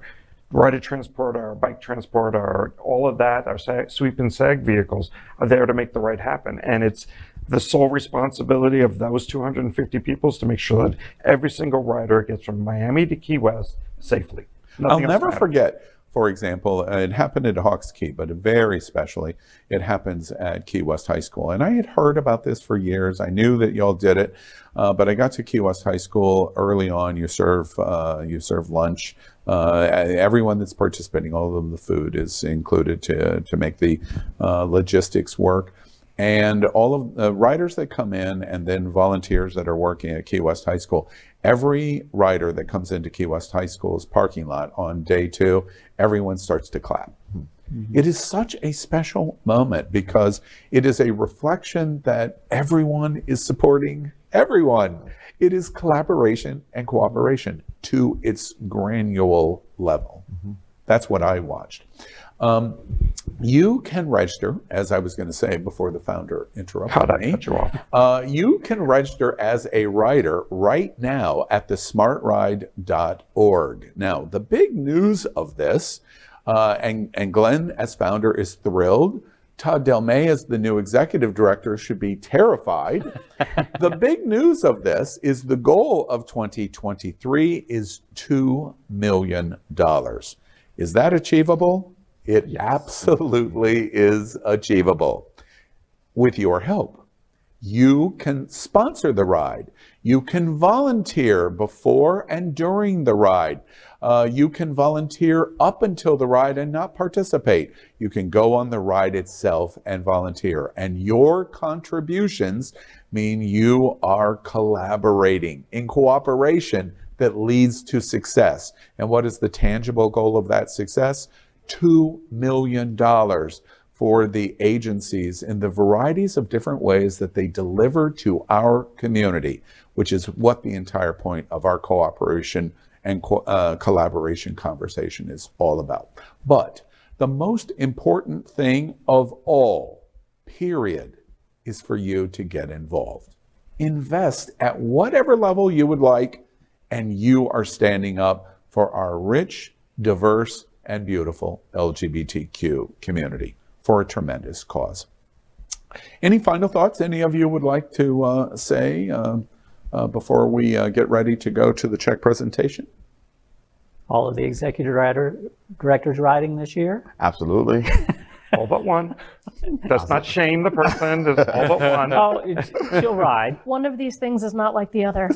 rider transport, our bike transport, all of that, our sweep and sag vehicles are there to make the ride happen. And it's the sole responsibility of those 250 people is to make sure that every single rider gets from Miami to Key West safely. I'll never forget, for example, it happened at Hawks Key, but very specially, it happens at Key West High School. And I had heard about this for years. I knew that y'all did it, but I got to Key West High School early on. You serve lunch. Everyone that's participating, all of the food is included to make the logistics work. And all of the riders that come in and then volunteers that are working at Key West High School, every rider that comes into Key West High School's parking lot on day 2, everyone starts to clap. Mm-hmm. It is such a special moment because it is a reflection that everyone is supporting everyone. It is collaboration and cooperation to its granular level. Mm-hmm. That's what I watched. You can register, as I was going to say before the founder interrupted me. How'd I cut you off? You can register as a rider right now at the smartride.org. Now, the big news of this, and Glenn as founder is thrilled. Todd Delmay as the new executive director should be terrified. The big news of this is the goal of 2023 is $2 million. Is that achievable? It absolutely is achievable. With your help, you can sponsor the ride. You can volunteer before and during the ride. You can volunteer up until the ride and not participate. You can go on the ride itself and volunteer. And your contributions mean you are collaborating in cooperation that leads to success. And what is the tangible goal of that success? $2 million for the agencies in the varieties of different ways that they deliver to our community, which is what the entire point of our cooperation and collaboration conversation is all about. But the most important thing of all, period, is for you to get involved. Invest at whatever level you would like, and you are standing up for our rich, diverse, and beautiful LGBTQ community for a tremendous cause. Any final thoughts any of you would like to say before we get ready to go to the Czech presentation? All of the executive directors riding this year? Absolutely. All but one. Does not shame the person. There's all but one. Oh, she'll ride. One of these things is not like the other.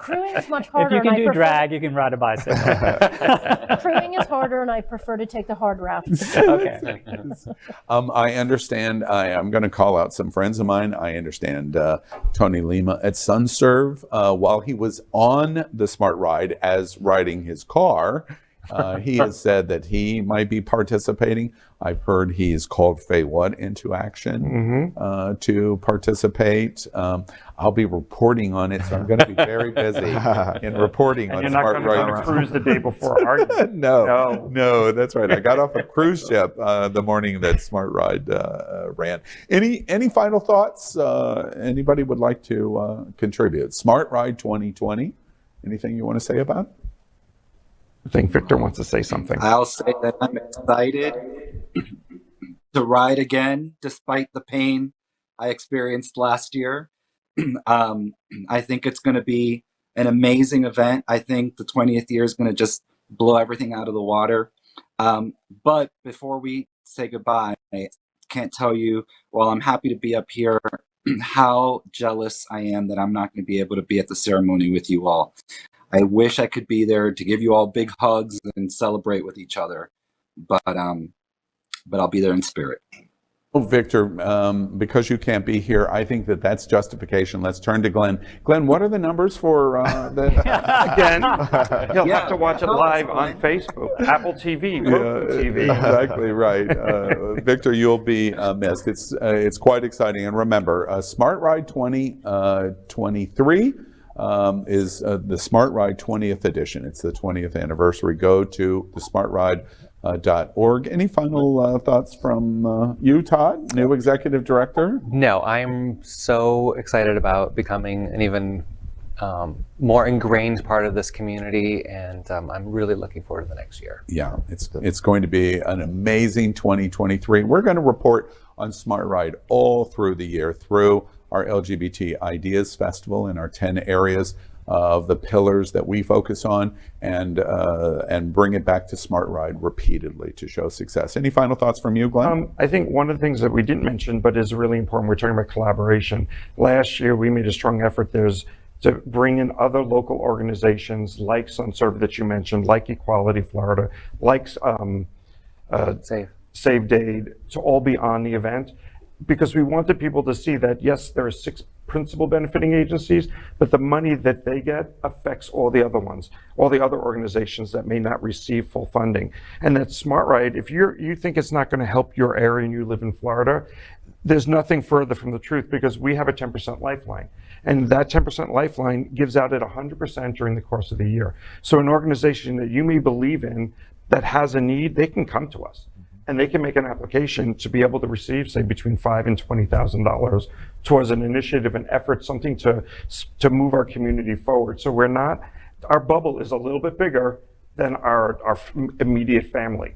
Crewing is much If harder. you can and I do prefer- drag, you can ride a bicycle. Crewing is harder, and I prefer to take the hard route. Okay. I understand. I'm going to call out some friends of mine. I understand Tony Lima at SunServe, while he was on the Smart Ride as riding his car, he has said that he might be participating. I've heard he's called Faye Watt into action to participate. I'll be reporting on it, so I'm going to be very busy in reporting on Smart Ride. And you're not going to cruise the day before, are you? No, that's right. I got off a cruise ship the morning that Smart Ride ran. Any final thoughts? Anybody would like to contribute? Smart Ride 2020. Anything you want to say about it? I think Victor wants to say something. I'll say that I'm excited to ride again, despite the pain I experienced last year. I think it's going to be an amazing event. I think the 20th year is going to just blow everything out of the water. But before we say goodbye, I can't tell you, while I'm happy to be up here, how jealous I am that I'm not going to be able to be at the ceremony with you all. I wish I could be there to give you all big hugs and celebrate with each other, but I'll be there in spirit. Oh, Victor, because you can't be here, I think that that's justification. Let's turn to Glenn. Glenn, what are the numbers for the... Again, he'll have to watch it live on Facebook, Apple TV, Roku TV. Exactly right. Victor, you'll be missed. It's quite exciting. And remember, Smart Ride 2023 is the Smart Ride 20th edition. It's the 20th anniversary. Go to the smartride.org. Any final thoughts from you, Todd, new executive director? No, I'm so excited about becoming an even more ingrained part of this community, and I'm really looking forward to the next year. Yeah, it's going to be an amazing 2023. We're going to report on Smart Ride all through the year, through our LGBT Ideas Festival in our 10 areas of the pillars that we focus on, and bring it back to Smart Ride repeatedly to show success. Any final thoughts from you, Glenn? I think one of the things that we didn't mention, but is really important, we're talking about collaboration. Last year, we made a strong effort to bring in other local organizations like Sunserve that you mentioned, like Equality Florida, like Save Dade, to all be on the event, because we wanted people to see that, yes, there are 6 principal benefiting agencies, but the money that they get affects all the other ones, all the other organizations that may not receive full funding. And that Smart Ride, if you think it's not going to help your area and you live in Florida, there's nothing further from the truth, because we have a 10% lifeline. And that 10% lifeline gives out at 100% during the course of the year. So an organization that you may believe in that has a need, they can come to us. And they can make an application to be able to receive, say, between $5,000 and $20,000 towards an initiative, an effort, something to move our community forward. So our bubble is a little bit bigger than our immediate family.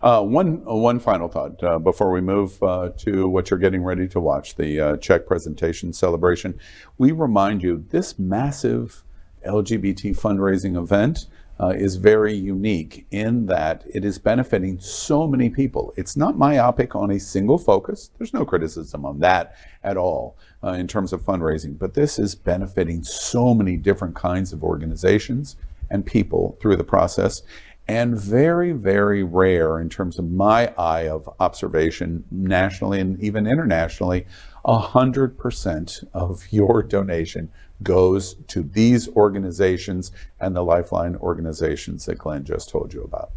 One final thought before we move to what you're getting ready to watch, the check presentation celebration. We remind you, this massive LGBT fundraising event is very unique in that it is benefiting so many people. It's not myopic on a single focus. There's no criticism on that at all in terms of fundraising, but this is benefiting so many different kinds of organizations and people through the process, and very, very rare in terms of my eye of observation nationally and even internationally. 100% of your donation goes to these organizations and the lifeline organizations that Glenn just told you about.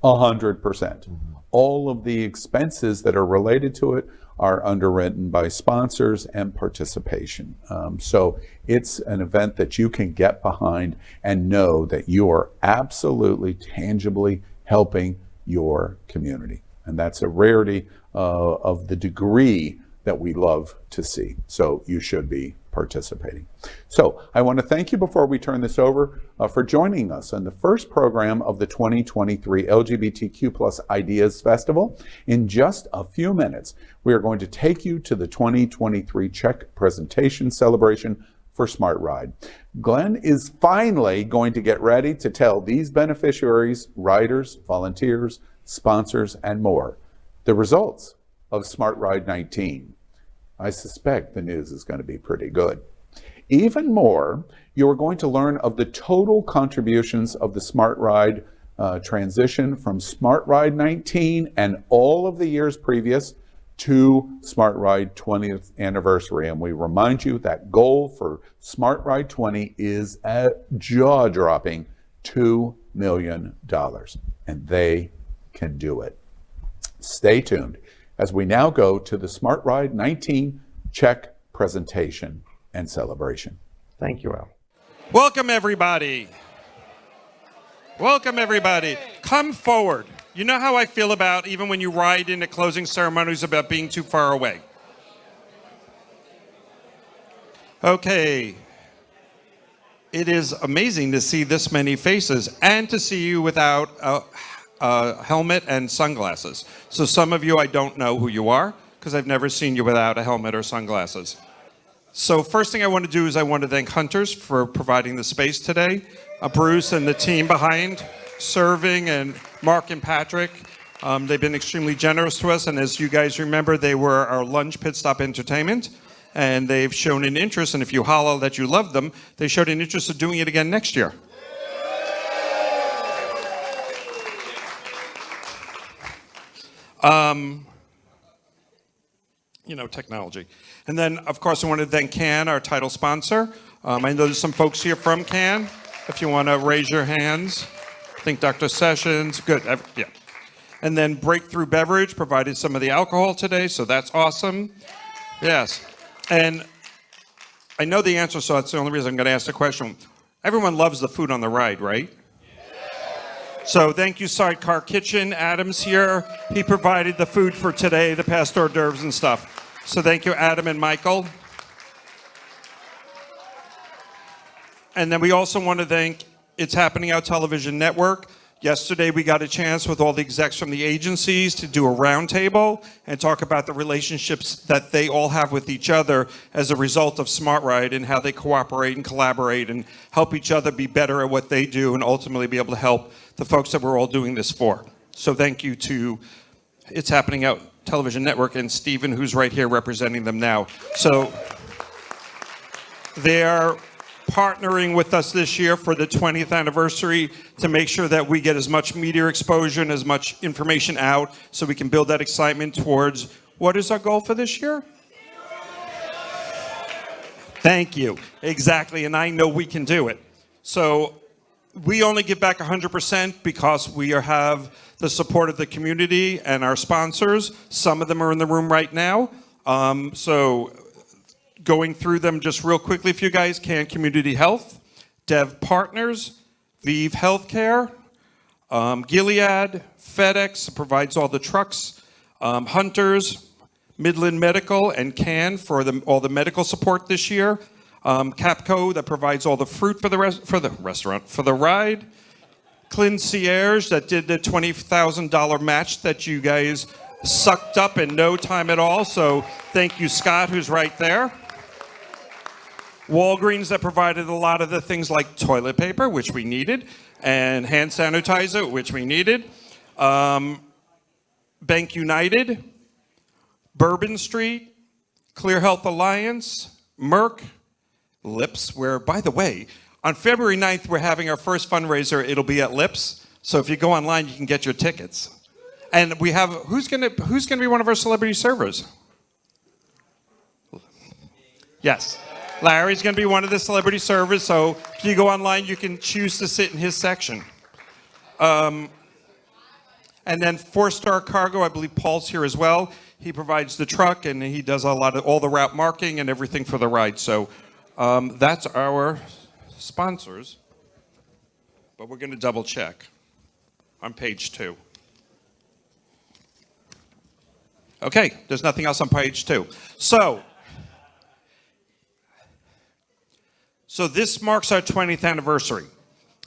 100%. All of the expenses that are related to it are underwritten by sponsors and participation. So it's an event that you can get behind and know that you are absolutely tangibly helping your community. And that's a rarity of the degree that we love to see. So you should be participating. So I want to thank you before we turn this over for joining us on the first program of the 2023 LGBTQ+ Ideas Festival. In just a few minutes, we are going to take you to the 2023 check presentation celebration for Smart Ride. Glenn is finally going to get ready to tell these beneficiaries, riders, volunteers, sponsors, and more the results of Smart Ride 19. I suspect the news is going to be pretty good. Even more, you are going to learn of the total contributions of the Smart Ride transition from Smart Ride 19 and all of the years previous to Smart Ride 20th anniversary. And we remind you that goal for Smart Ride 20 is a jaw-dropping $2 million. And they can do it. Stay tuned as we now go to the Smart Ride 19 check presentation and celebration. Thank you, Al. Welcome, everybody. Welcome, everybody. Come forward. You know how I feel about, even when you ride into closing ceremonies, about being too far away. Okay. it is amazing to see this many faces and to see you without a helmet and sunglasses. So some of you, I don't know who you are because I've never seen you without a helmet or sunglasses. So first thing I want to do is I want to thank Hunters for providing the space today. Bruce and the team behind serving, and Mark and Patrick. They've been extremely generous to us, and as you guys remember, they were our lunch pit stop entertainment, and they've shown an interest, and if you holler that you love them, they showed an interest in doing it again next year. You know, technology. And then, of course, I want to thank CAN, our title sponsor. I know there's some folks here from CAN. If you want to raise your hands. I think Dr. Sessions, good, yeah. And then Breakthrough Beverage provided some of the alcohol today, so that's awesome. Yes, and I know the answer, so that's the only reason I'm going to ask the question. Everyone loves the food on the ride, right? So thank you, Sidecar Kitchen. Adam's here. He provided the food for today, the past hors d'oeuvres and stuff. So thank you, Adam and Michael. And then we also want to thank It's Happening Out Television Network. Yesterday, we got a chance with all the execs from the agencies to do a roundtable and talk about the relationships that they all have with each other as a result of Smart Ride and how they cooperate and collaborate and help each other be better at what they do and ultimately be able to help the folks that we're all doing this for. So thank you to It's Happening Out Television Network and Stephen, who's right here representing them now. So they are partnering with us this year for the 20th anniversary to make sure that we get as much media exposure and as much information out so we can build that excitement towards, what is our goal for this year? Thank you. Exactly, and I know we can do it. So we only give back 100% because we have the support of the community and our sponsors. Some of them are in the room right now. Going through them just real quickly for you guys: CAN Community Health, Dev Partners, Vive Healthcare, Gilead, FedEx provides all the trucks, Hunters, Midland Medical, and CAN for all the medical support this year. Capco that provides all the fruit for the restaurant, for the ride. Concierge that did the $20,000 match that you guys sucked up in no time at all. So thank you, Scott, who's right there. Walgreens that provided a lot of the things like toilet paper, which we needed, and hand sanitizer, which we needed. Bank United, Bourbon Street, Clear Health Alliance, Merck, Lips, where, by the way, on February 9th, we're having our first fundraiser. It'll be at Lips. So if you go online, you can get your tickets. And we have, who's gonna be one of our celebrity servers? Yes. Larry's going to be one of the celebrity servers, so if you go online, you can choose to sit in his section. And then 4-Star Cargo, I believe Paul's here as well. He provides the truck, and he does all the route marking and everything for the ride. So that's our sponsors. But we're going to double check on page 2. Okay, there's nothing else on page 2. So this marks our 20th anniversary.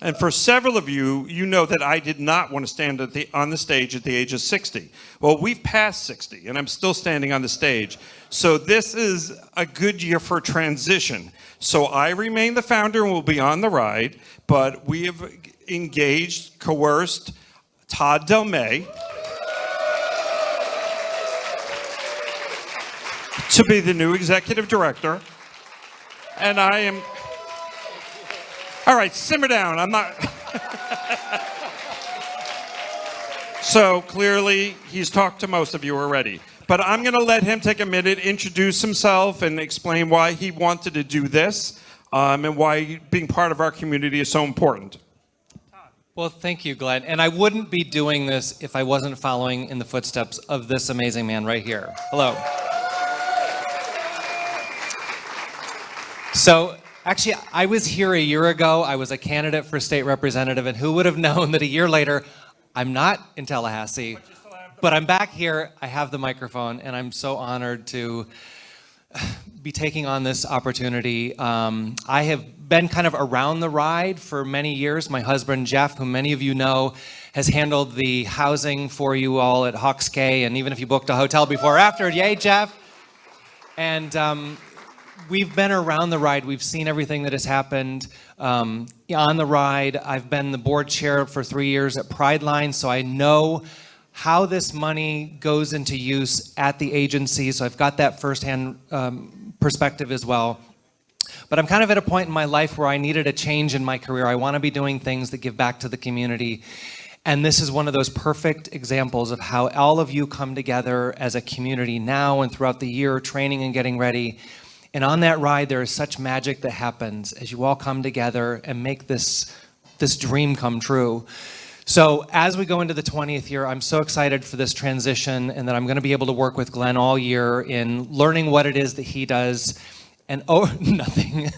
And for several of you, you know that I did not want to stand on the stage at the age of 60. Well, we've passed 60, and I'm still standing on the stage. So this is a good year for transition. So I remain the founder and will be on the ride, but we have coerced Todd Del May to be the new executive director. And I am... All right, simmer down. I'm not... So clearly, he's talked to most of you already. But I'm going to let him take a minute, introduce himself, and explain why he wanted to do this, and why being part of our community is so important. Well, thank you, Glenn. And I wouldn't be doing this if I wasn't following in the footsteps of this amazing man right here. Hello. So, actually, I was here a year ago. I was a candidate for state representative, and who would have known that a year later, I'm not in Tallahassee, but I'm back here. I have the microphone, and I'm so honored to be taking on this opportunity. I have been kind of around the ride for many years. My husband, Jeff, who many of you know, has handled the housing for you all at Hawks Cay, and even if you booked a hotel before or after, yay, Jeff. And we've been around the ride. We've seen everything that has happened on the ride. I've been the board chair for 3 years at Prideline, so I know how this money goes into use at the agency. So I've got that firsthand perspective as well. But I'm kind of at a point in my life where I needed a change in my career. I want to be doing things that give back to the community. And this is one of those perfect examples of how all of you come together as a community now and throughout the year, training and getting ready. And on that ride, there is such magic that happens as you all come together and make this dream come true. So as we go into the 20th year, I'm so excited for this transition and that I'm going to be able to work with Glenn all year in learning what it is that he does. And nothing.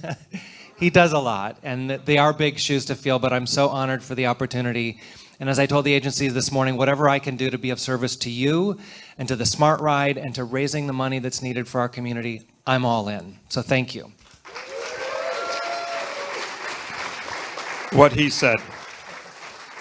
He does a lot, and they are big shoes to fill, but I'm so honored for the opportunity. And as I told the agencies this morning, whatever I can do to be of service to you and to the Smart Ride and to raising the money that's needed for our community, I'm all in. So thank you. What he said.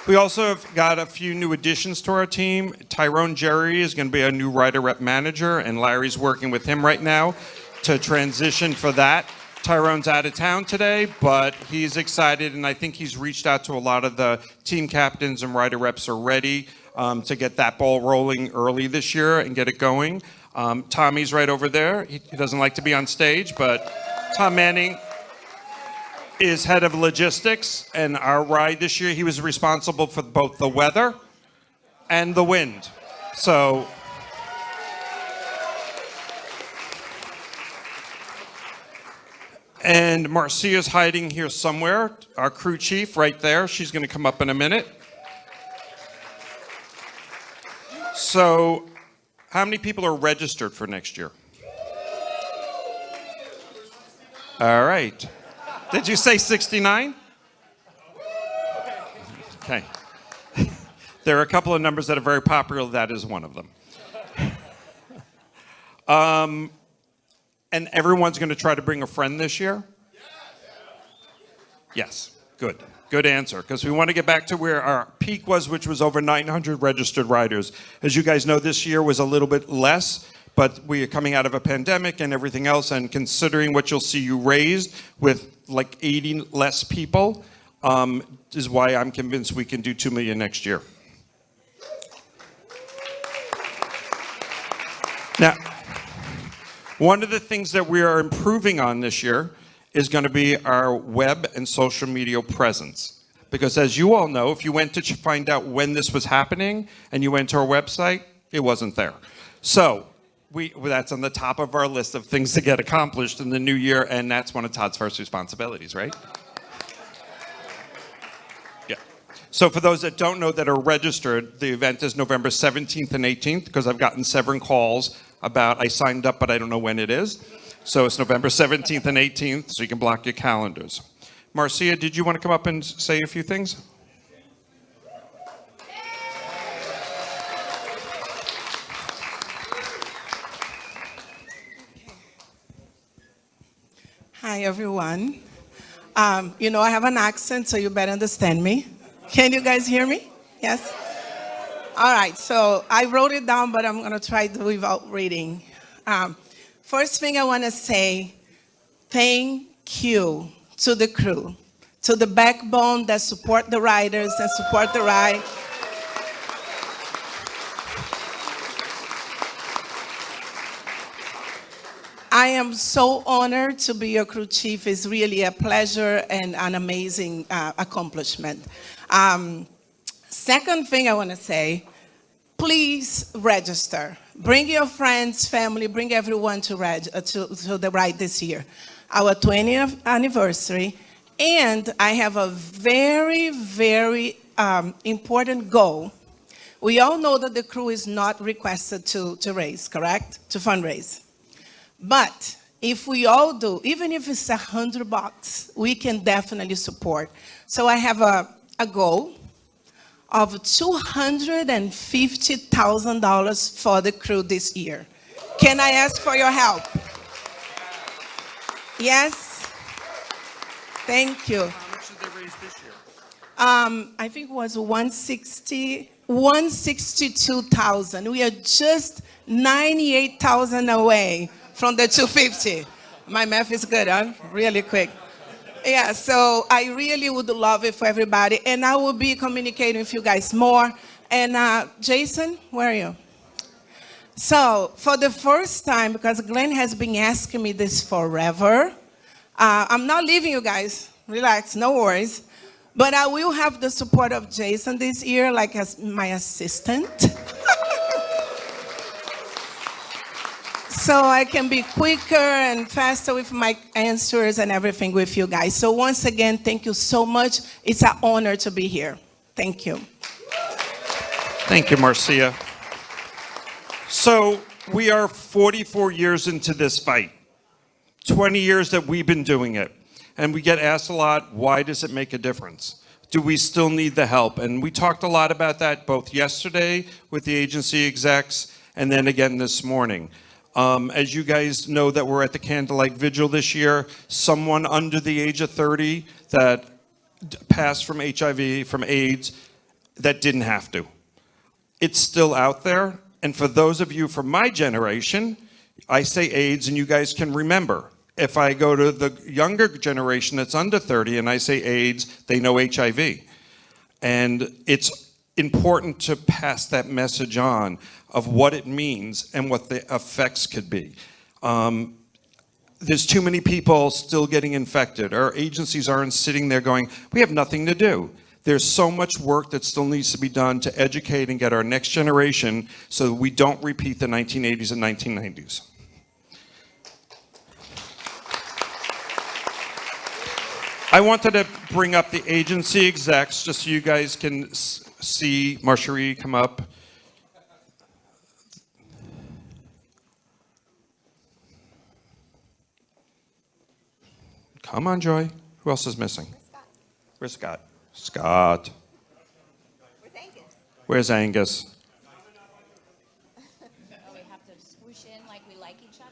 We also have got a few new additions to our team. Tyrone Jerry is going to be a new rider rep manager, and Larry's working with him right now to transition for that. Tyrone's out of town today, but he's excited, and I think he's reached out to a lot of the team captains and rider reps already to get that ball rolling early this year and get it going. Tommy's right over there. He doesn't like to be on stage, but Tom Manning is head of logistics, and our ride this year, he was responsible for both the weather and the wind. So and Marcia's hiding here somewhere, our crew chief right there. She's going to come up in a minute. So how many people are registered for next year? All right. Did you say 69? Okay. There are a couple of numbers that are very popular. That is one of them. And everyone's going to try to bring a friend this year? Yes. Good. Good answer. Because we want to get back to where our peak was, which was over 900 registered riders. As you guys know, this year was a little bit less, but we are coming out of a pandemic and everything else, and considering what you'll see you raised with like 80 less people, is why I'm convinced we can do 2 million next year. Now, one of the things that we are improving on this year is going to be our web and social media presence. Because as you all know, if you went to find out when this was happening and you went to our website, it wasn't there. So that's on the top of our list of things to get accomplished in the new year, and that's one of Todd's first responsibilities, right? Yeah. So for those that don't know that are registered, the event is November 17th and 18th, because I've gotten several calls about I signed up, but I don't know when it is. So it's November 17th and 18th, so you can block your calendars. Marcia, did you want to come up and say a few things? Hi, everyone. You know, I have an accent, so you better understand me. Can you guys hear me? Yes? All right, so I wrote it down, but I'm going to try to without reading. First thing I want to say, thank you to the crew, to the backbone that support the riders and support the ride. I am so honored to be your crew chief. It's really a pleasure and an amazing accomplishment. Second thing I want to say, please register. Bring your friends, family, bring everyone to the ride this year. Our 20th anniversary, and I have a very, very important goal. We all know that the crew is not requested to raise, correct? To fundraise. But if we all do, even if it's $100, we can definitely support. So I have a goal of $250,000 for the crew this year. Can I ask for your help? Yes. Thank you. How much did they raise this year? I think it was 162,000. We are just 98,000 away from the 250. My math is good, huh? Really quick. Yeah, so I really would love it for everybody, and I will be communicating with you guys more. And Jason, where are you? So for the first time, because Glenn has been asking me this forever, I'm not leaving you guys. Relax, no worries. But I will have the support of Jason this year, like as my assistant. So I can be quicker and faster with my answers and everything with you guys. So once again, thank you so much. It's an honor to be here. Thank you. Thank you, Marcia. So we are 44 years into this fight, 20 years that we've been doing it. And we get asked a lot, why does it make a difference? Do we still need the help? And we talked a lot about that both yesterday with the agency execs and then again this morning. As you guys know that we're at the Candlelight Vigil this year, someone under the age of 30 that passed from HIV, from AIDS, that didn't have to. It's still out there. And for those of you from my generation, I say AIDS and you guys can remember. If I go to the younger generation that's under 30 and I say AIDS, they know HIV. And it's important to pass that message on of what it means and what the effects could be. There's too many people still getting infected. Our agencies aren't sitting there going, we have nothing to do. There's so much work that still needs to be done to educate and get our next generation so that we don't repeat the 1980s and 1990s. I wanted to bring up the agency execs just so you guys can see Marjorie come up. Come on, Joy. Who else is missing? Where's Scott? Scott. Where's Angus? Where's Angus? We have to swoosh in like we like each other.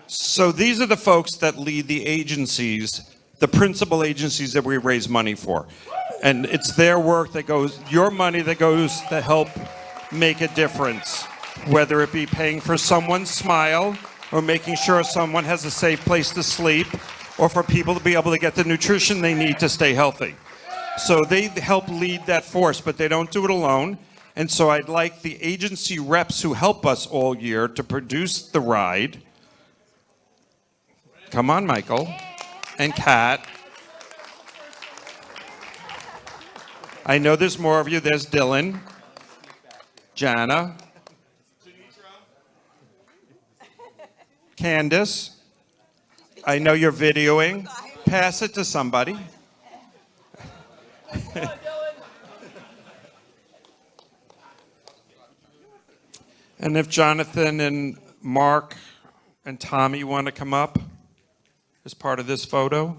So these are the folks that lead the agencies, the principal agencies that we raise money for. And it's their work that goes, your money that goes to help make a difference, whether it be paying for someone's smile or making sure someone has a safe place to sleep or for people to be able to get the nutrition they need to stay healthy. So they help lead that force, but they don't do it alone. And so I'd like the agency reps who help us all year to produce the ride. Come on, Michael and Kat. I know there's more of you. There's Dylan, Jana, Candace. I know you're videoing. Pass it to somebody. And if Jonathan and Mark and Tommy want to come up as part of this photo.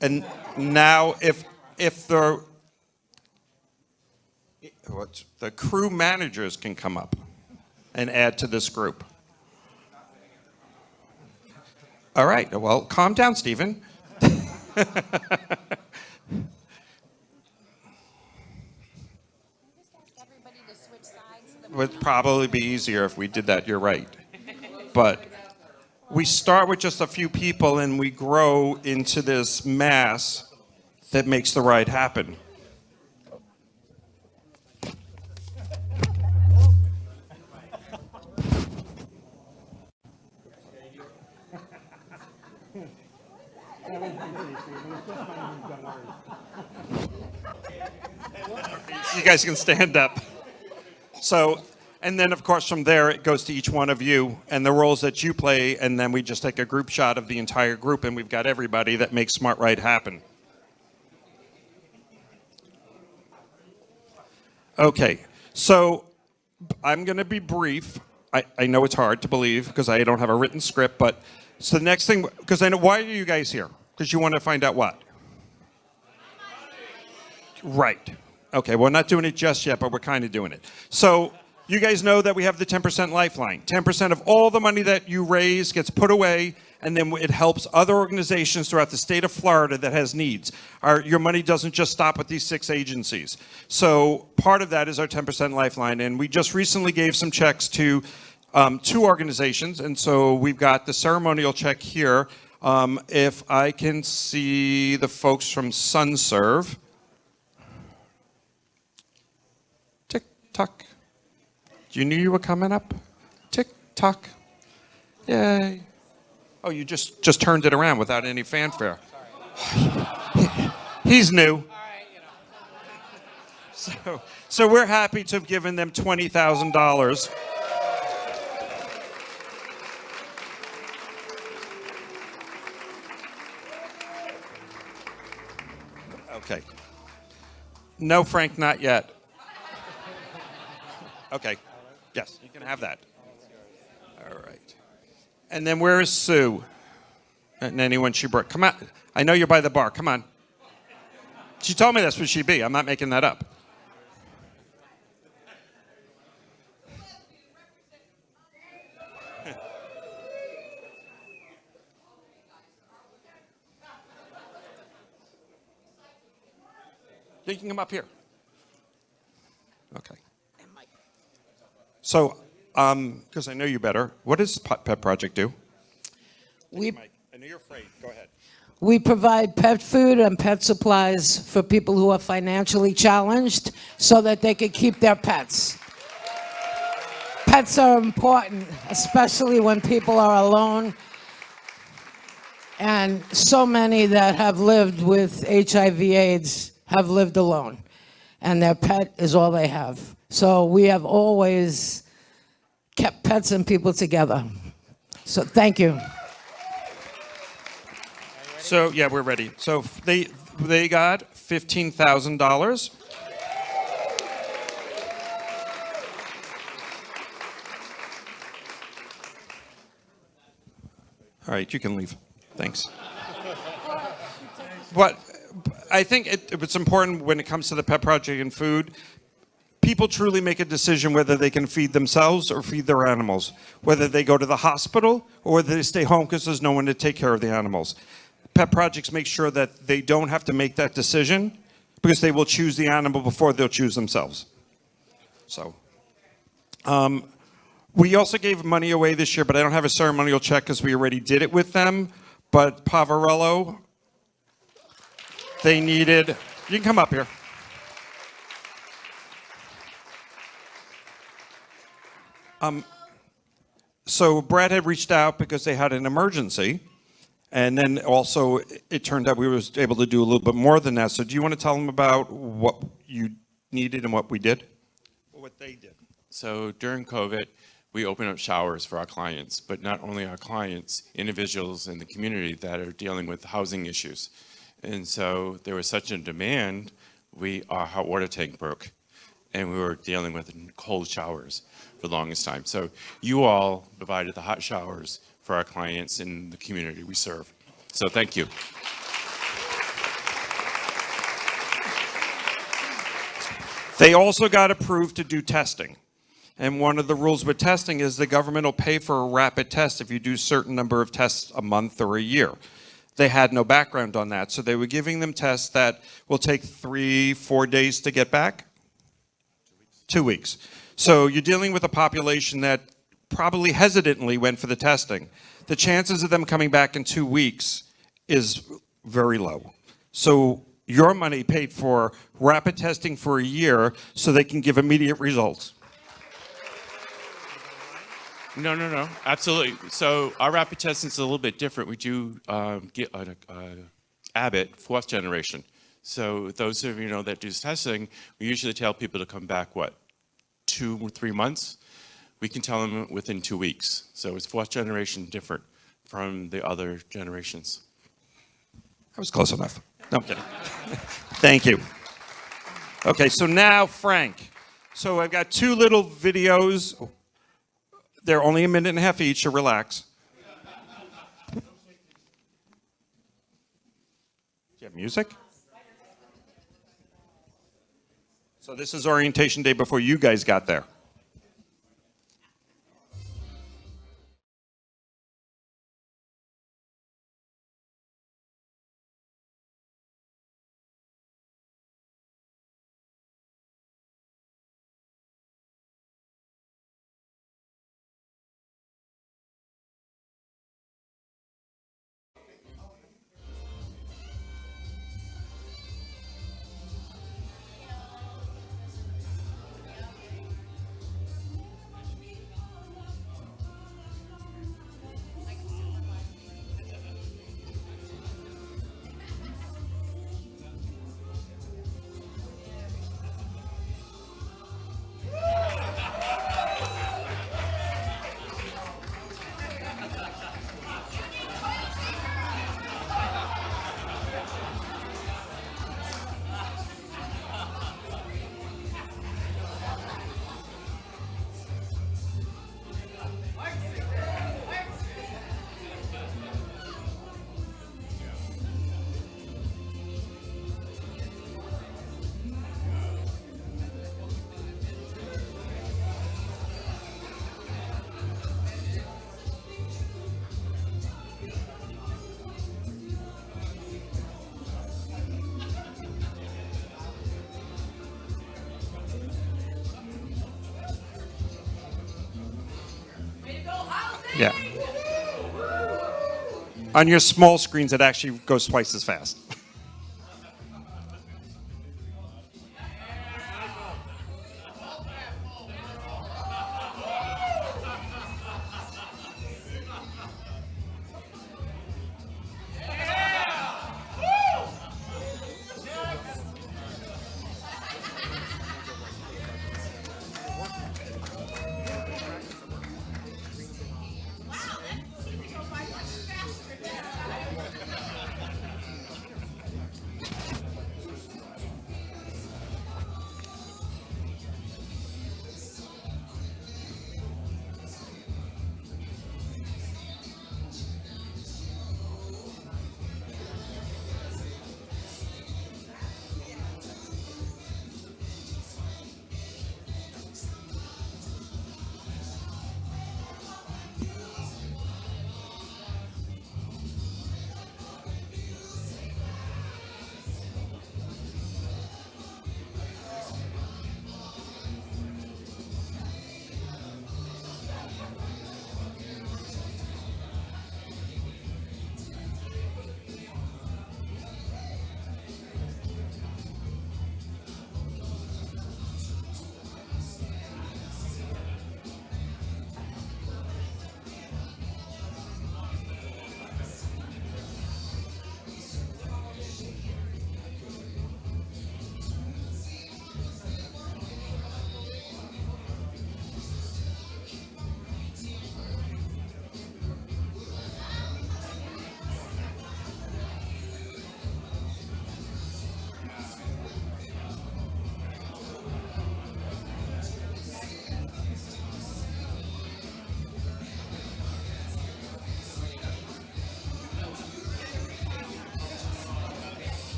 And now if the crew managers can come up and add to this group. All right, well, calm down, Stephen. It would probably be easier if we did that, you're right. But we start with just a few people and we grow into this mass that makes the ride happen. You guys can stand up. So, and then of course from there it goes to each one of you and the roles that you play, and then we just take a group shot of the entire group and we've got everybody that makes Smart Ride happen. Okay, so I'm going to be brief. I know it's hard to believe because I don't have a written script, but so the next thing, because I know, why are you guys here? Because you want to find out what? Right. Okay, we're not doing it just yet, but we're kind of doing it. So you guys know that we have the 10% lifeline. 10% of all the money that you raise gets put away, and then it helps other organizations throughout the state of Florida that has needs. Your money doesn't just stop with these 6 agencies. So part of that is our 10% lifeline, and we just recently gave some checks to 2 organizations, and so we've got the ceremonial check here. If I can see the folks from SunServe. Tick tock. You knew you were coming up? Tick tock. Yay. Oh, you just turned it around without any fanfare. He's new. So we're happy to have given them $20,000. Okay. No, Frank, not yet. Okay. Yes, you can have that. All right. And then where is Sue? And anyone she brought. Come on. I know you're by the bar. Come on. She told me that's where she'd be. I'm not making that up. You can come up here. Okay. So, because I know you better, what does Pet Project do? I know you're afraid. Go ahead. We provide pet food and pet supplies for people who are financially challenged so that they can keep their pets. Pets are important, especially when people are alone. And so many that have lived with HIV/AIDS have lived alone, and their pet is all they have. So we have always kept pets and people together. So thank you. So yeah, we're ready. So they got $15,000. All right, you can leave. Thanks. But I think it's important when it comes to the Pet Project and food. People truly make a decision whether they can feed themselves or feed their animals, whether they go to the hospital or whether they stay home because there's no one to take care of the animals. Pet Projects make sure that they don't have to make that decision because they will choose the animal before they'll choose themselves. So, we also gave money away this year, but I don't have a ceremonial check because we already did it with them. But Pavarello, they needed, you can come up here. So Brad had reached out because they had an emergency. And then also it turned out we were able to do a little bit more than that. So do you want to tell them about what you needed and what we did? Or what they did? So during COVID, we opened up showers for our clients, but not only our clients, individuals in the community that are dealing with housing issues. And so there was such a demand, our hot water tank broke, and we were dealing with cold showers for the longest time. So you all provided the hot showers for our clients in the community we serve. So thank you. They also got approved to do testing. And one of the rules with testing is the government will pay for a rapid test if you do a certain number of tests a month or a year. They had no background on that, so they were giving them tests that will take 3-4 days to get back. 2 weeks. So you're dealing with a population that probably hesitantly went for the testing. The chances of them coming back in 2 weeks is very low. So your money paid for rapid testing for a year so they can give immediate results. No, absolutely. So our rapid testing is a little bit different. We do get Abbott 4th generation. So those of you that do testing, we usually tell people to come back, 2 or 3 months? We can tell them within 2 weeks. So it's 4th generation different from the other generations. That was close enough. No, I'm kidding. Thank you. Okay, so now Frank. So I've got 2 little videos. They're only a minute and a half each, so relax. Do you have music? So this is orientation day before you guys got there. Yeah. On your small screens, it actually goes twice as fast.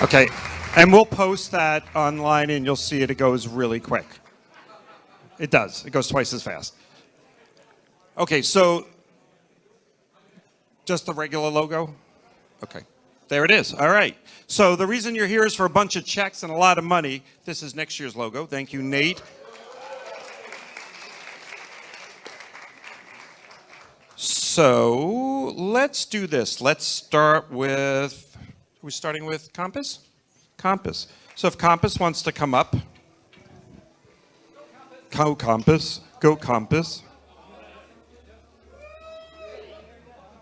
Okay, and we'll post that online and you'll see it. It goes really quick. It does. It goes twice as fast. Okay, so just the regular logo? Okay, there it is. All right. So the reason you're here is for a bunch of checks and a lot of money. This is next year's logo. Thank you, Nate. So let's do this. Let's start with, are we starting with Compass? Compass. So if Compass wants to come up. Go Compass. Go Compass.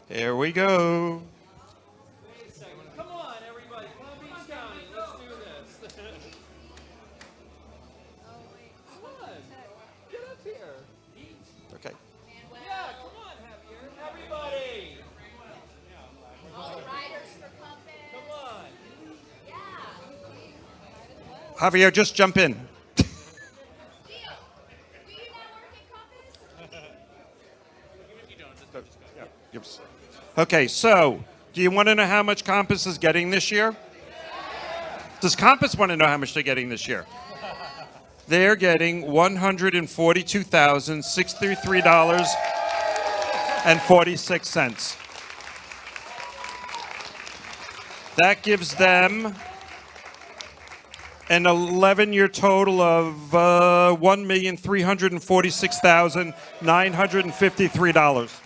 Here we go. Javier, just jump in. Okay, so do you want to know how much Compass is getting this year? Does Compass want to know how much they're getting this year? They're getting $142,063.46. That gives them an 11-year total of $1,346,953.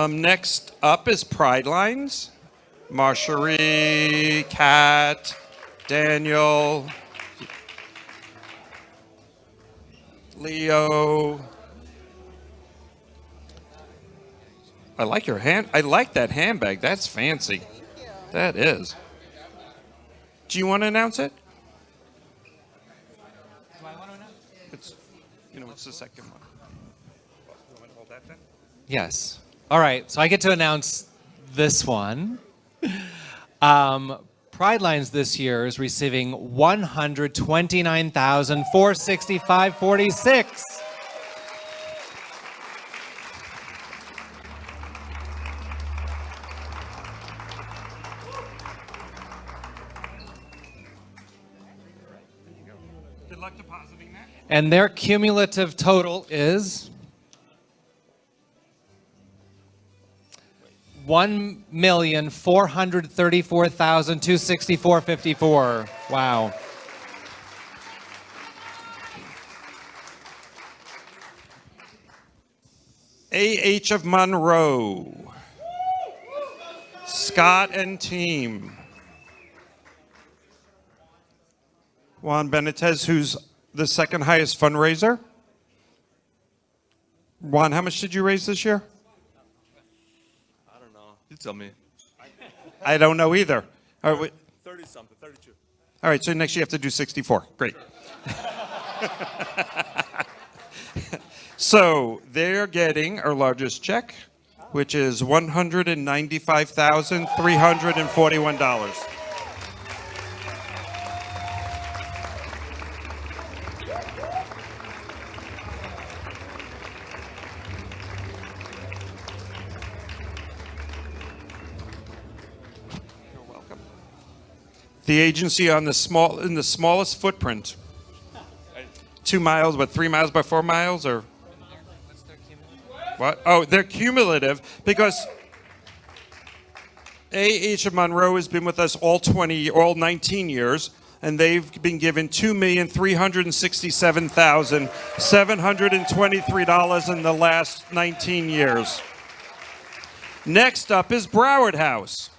Next up is Pride Lines. Marcherie, Kat, Daniel, Leo. I like your hand. I like that handbag. That's fancy. That is. Do you want to announce it? Do I want to announce it? It's, it's the second one. You want to hold that then? Yes. All right. So I get to announce this one. Pride Lines this year is receiving $129,465.46. Good luck depositing that. And their cumulative total is $1,434,264.54. Wow. A.H. of Monroe. Scott and team. Juan Benitez, who's the second highest fundraiser. Juan, how much did you raise this year? You tell me. I don't know either. All right, 30 something, 32. all right, so next you have to do 64. Great. So they're getting our largest check, which is $195,341. The agency in the smallest footprint. 2 miles, but 3 miles by 4 miles, or what? Oh, they're cumulative because A.H. of Monroe has been with us all 19 years, and they've been given $2,367,723 in the last 19 years. Next up is Broward House.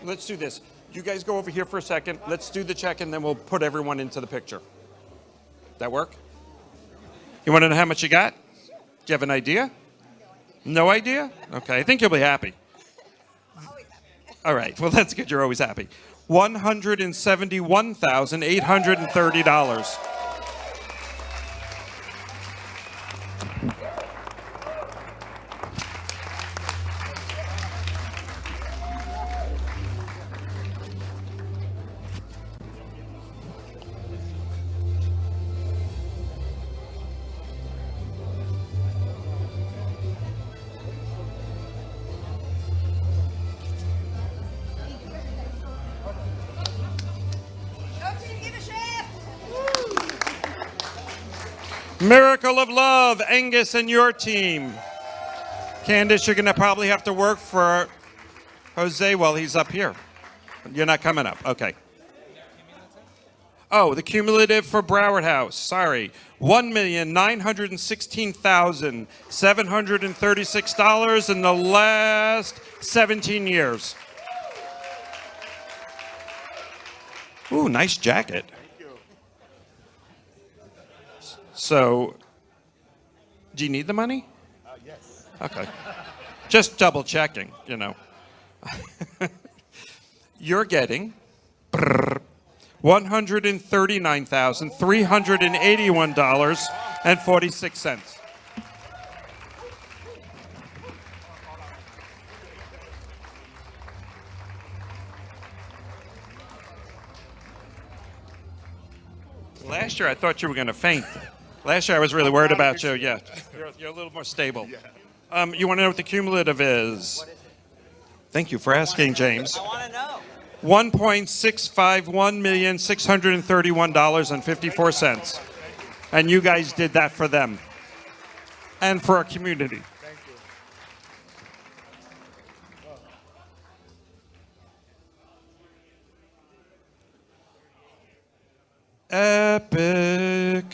Let's do this. You guys go over here for a second. Let's do the check, and then we'll put everyone into the picture. That work? You want to know how much you got? Do you have an idea? No idea? Okay, I think you'll be happy. All right, well, that's good. You're always happy. $171,830. Miracle of Love, Angus and your team. Candace, you're going to probably have to work for Jose while he's up here. You're not coming up. Okay. Oh, the cumulative for Broward House. Sorry. $1,916,736 in the last 17 years. Ooh, nice jacket. So, do you need the money? Yes. Okay. Just double checking, you know. You're getting $139,381.46. Last year, I thought you were going to faint. Last year, I was really worried about you. Yeah, you're a little more stable. You want to know what the cumulative is? Thank you for asking, James. I want to know. $1,651,631.54. And you guys did that for them and for our community. Epic.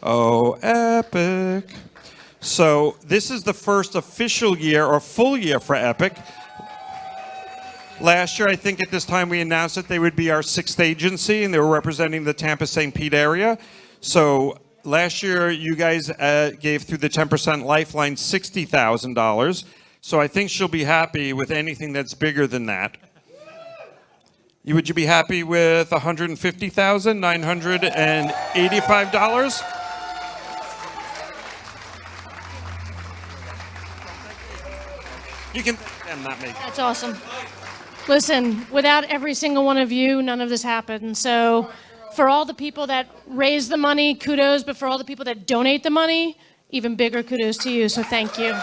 Oh, epic. So this is the first official year or full year for Epic. Last year, I think at this time we announced that they would be our 6th agency and they were representing the Tampa-St. Pete area. So last year, you guys gave through the 10% Lifeline $60,000. So I think she'll be happy with anything that's bigger than that. Would you be happy with $150,985? You can thank them, not me. That's awesome. Listen, without every single one of you, none of this happened. So for all the people that raise the money, kudos. But for all the people that donate the money, even bigger kudos to you. So thank you.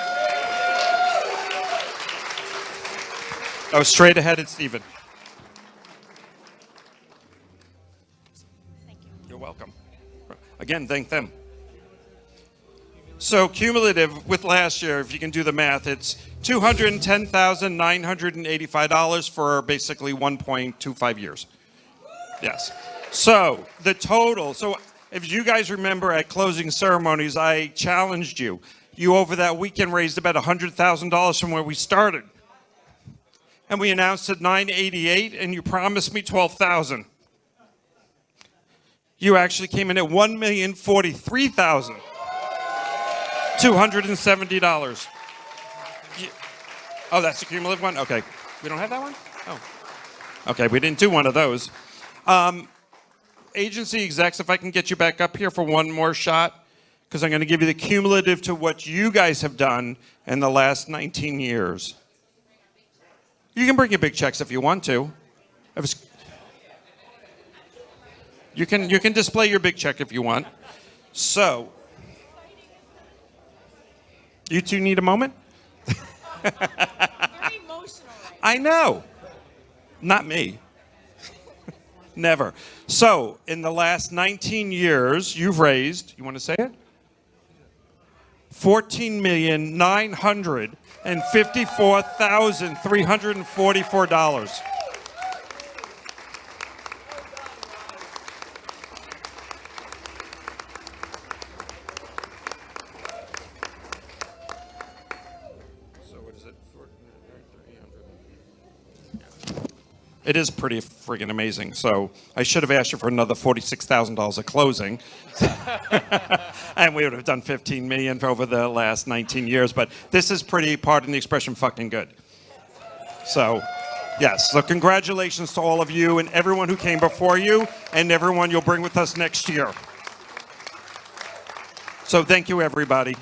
Oh, straight ahead, it's Stephen. Thank you. You're welcome. Again, thank them. So cumulative with last year, if you can do the math, it's $210,985 for basically 1.25 years. Yes. So the total, so if you guys remember at closing ceremonies, I challenged you. You over that weekend raised about $100,000 from where we started. And we announced at 988 and you promised me 12,000. You actually came in at $1,043,270. Oh, that's the cumulative one? Okay. We don't have that one? Oh. Okay, we didn't do one of those. Agency execs, if I can get you back up here for one more shot, because I'm going to give you the cumulative to what you guys have done in the last 19 years. You can bring your big checks if you want to. You can display your big check if you want. So, you two need a moment? Very emotional. I know. Not me. Never. So, in the last 19 years, you've raised, you want to say it? $14,954,344. It is pretty friggin' amazing. So I should have asked you for another $46,000 at closing. And we would have done $15 million over the last 19 years. But this is pretty, pardon the expression, fucking good. So, yes. So congratulations to all of you and everyone who came before you and everyone you'll bring with us next year. So thank you, everybody.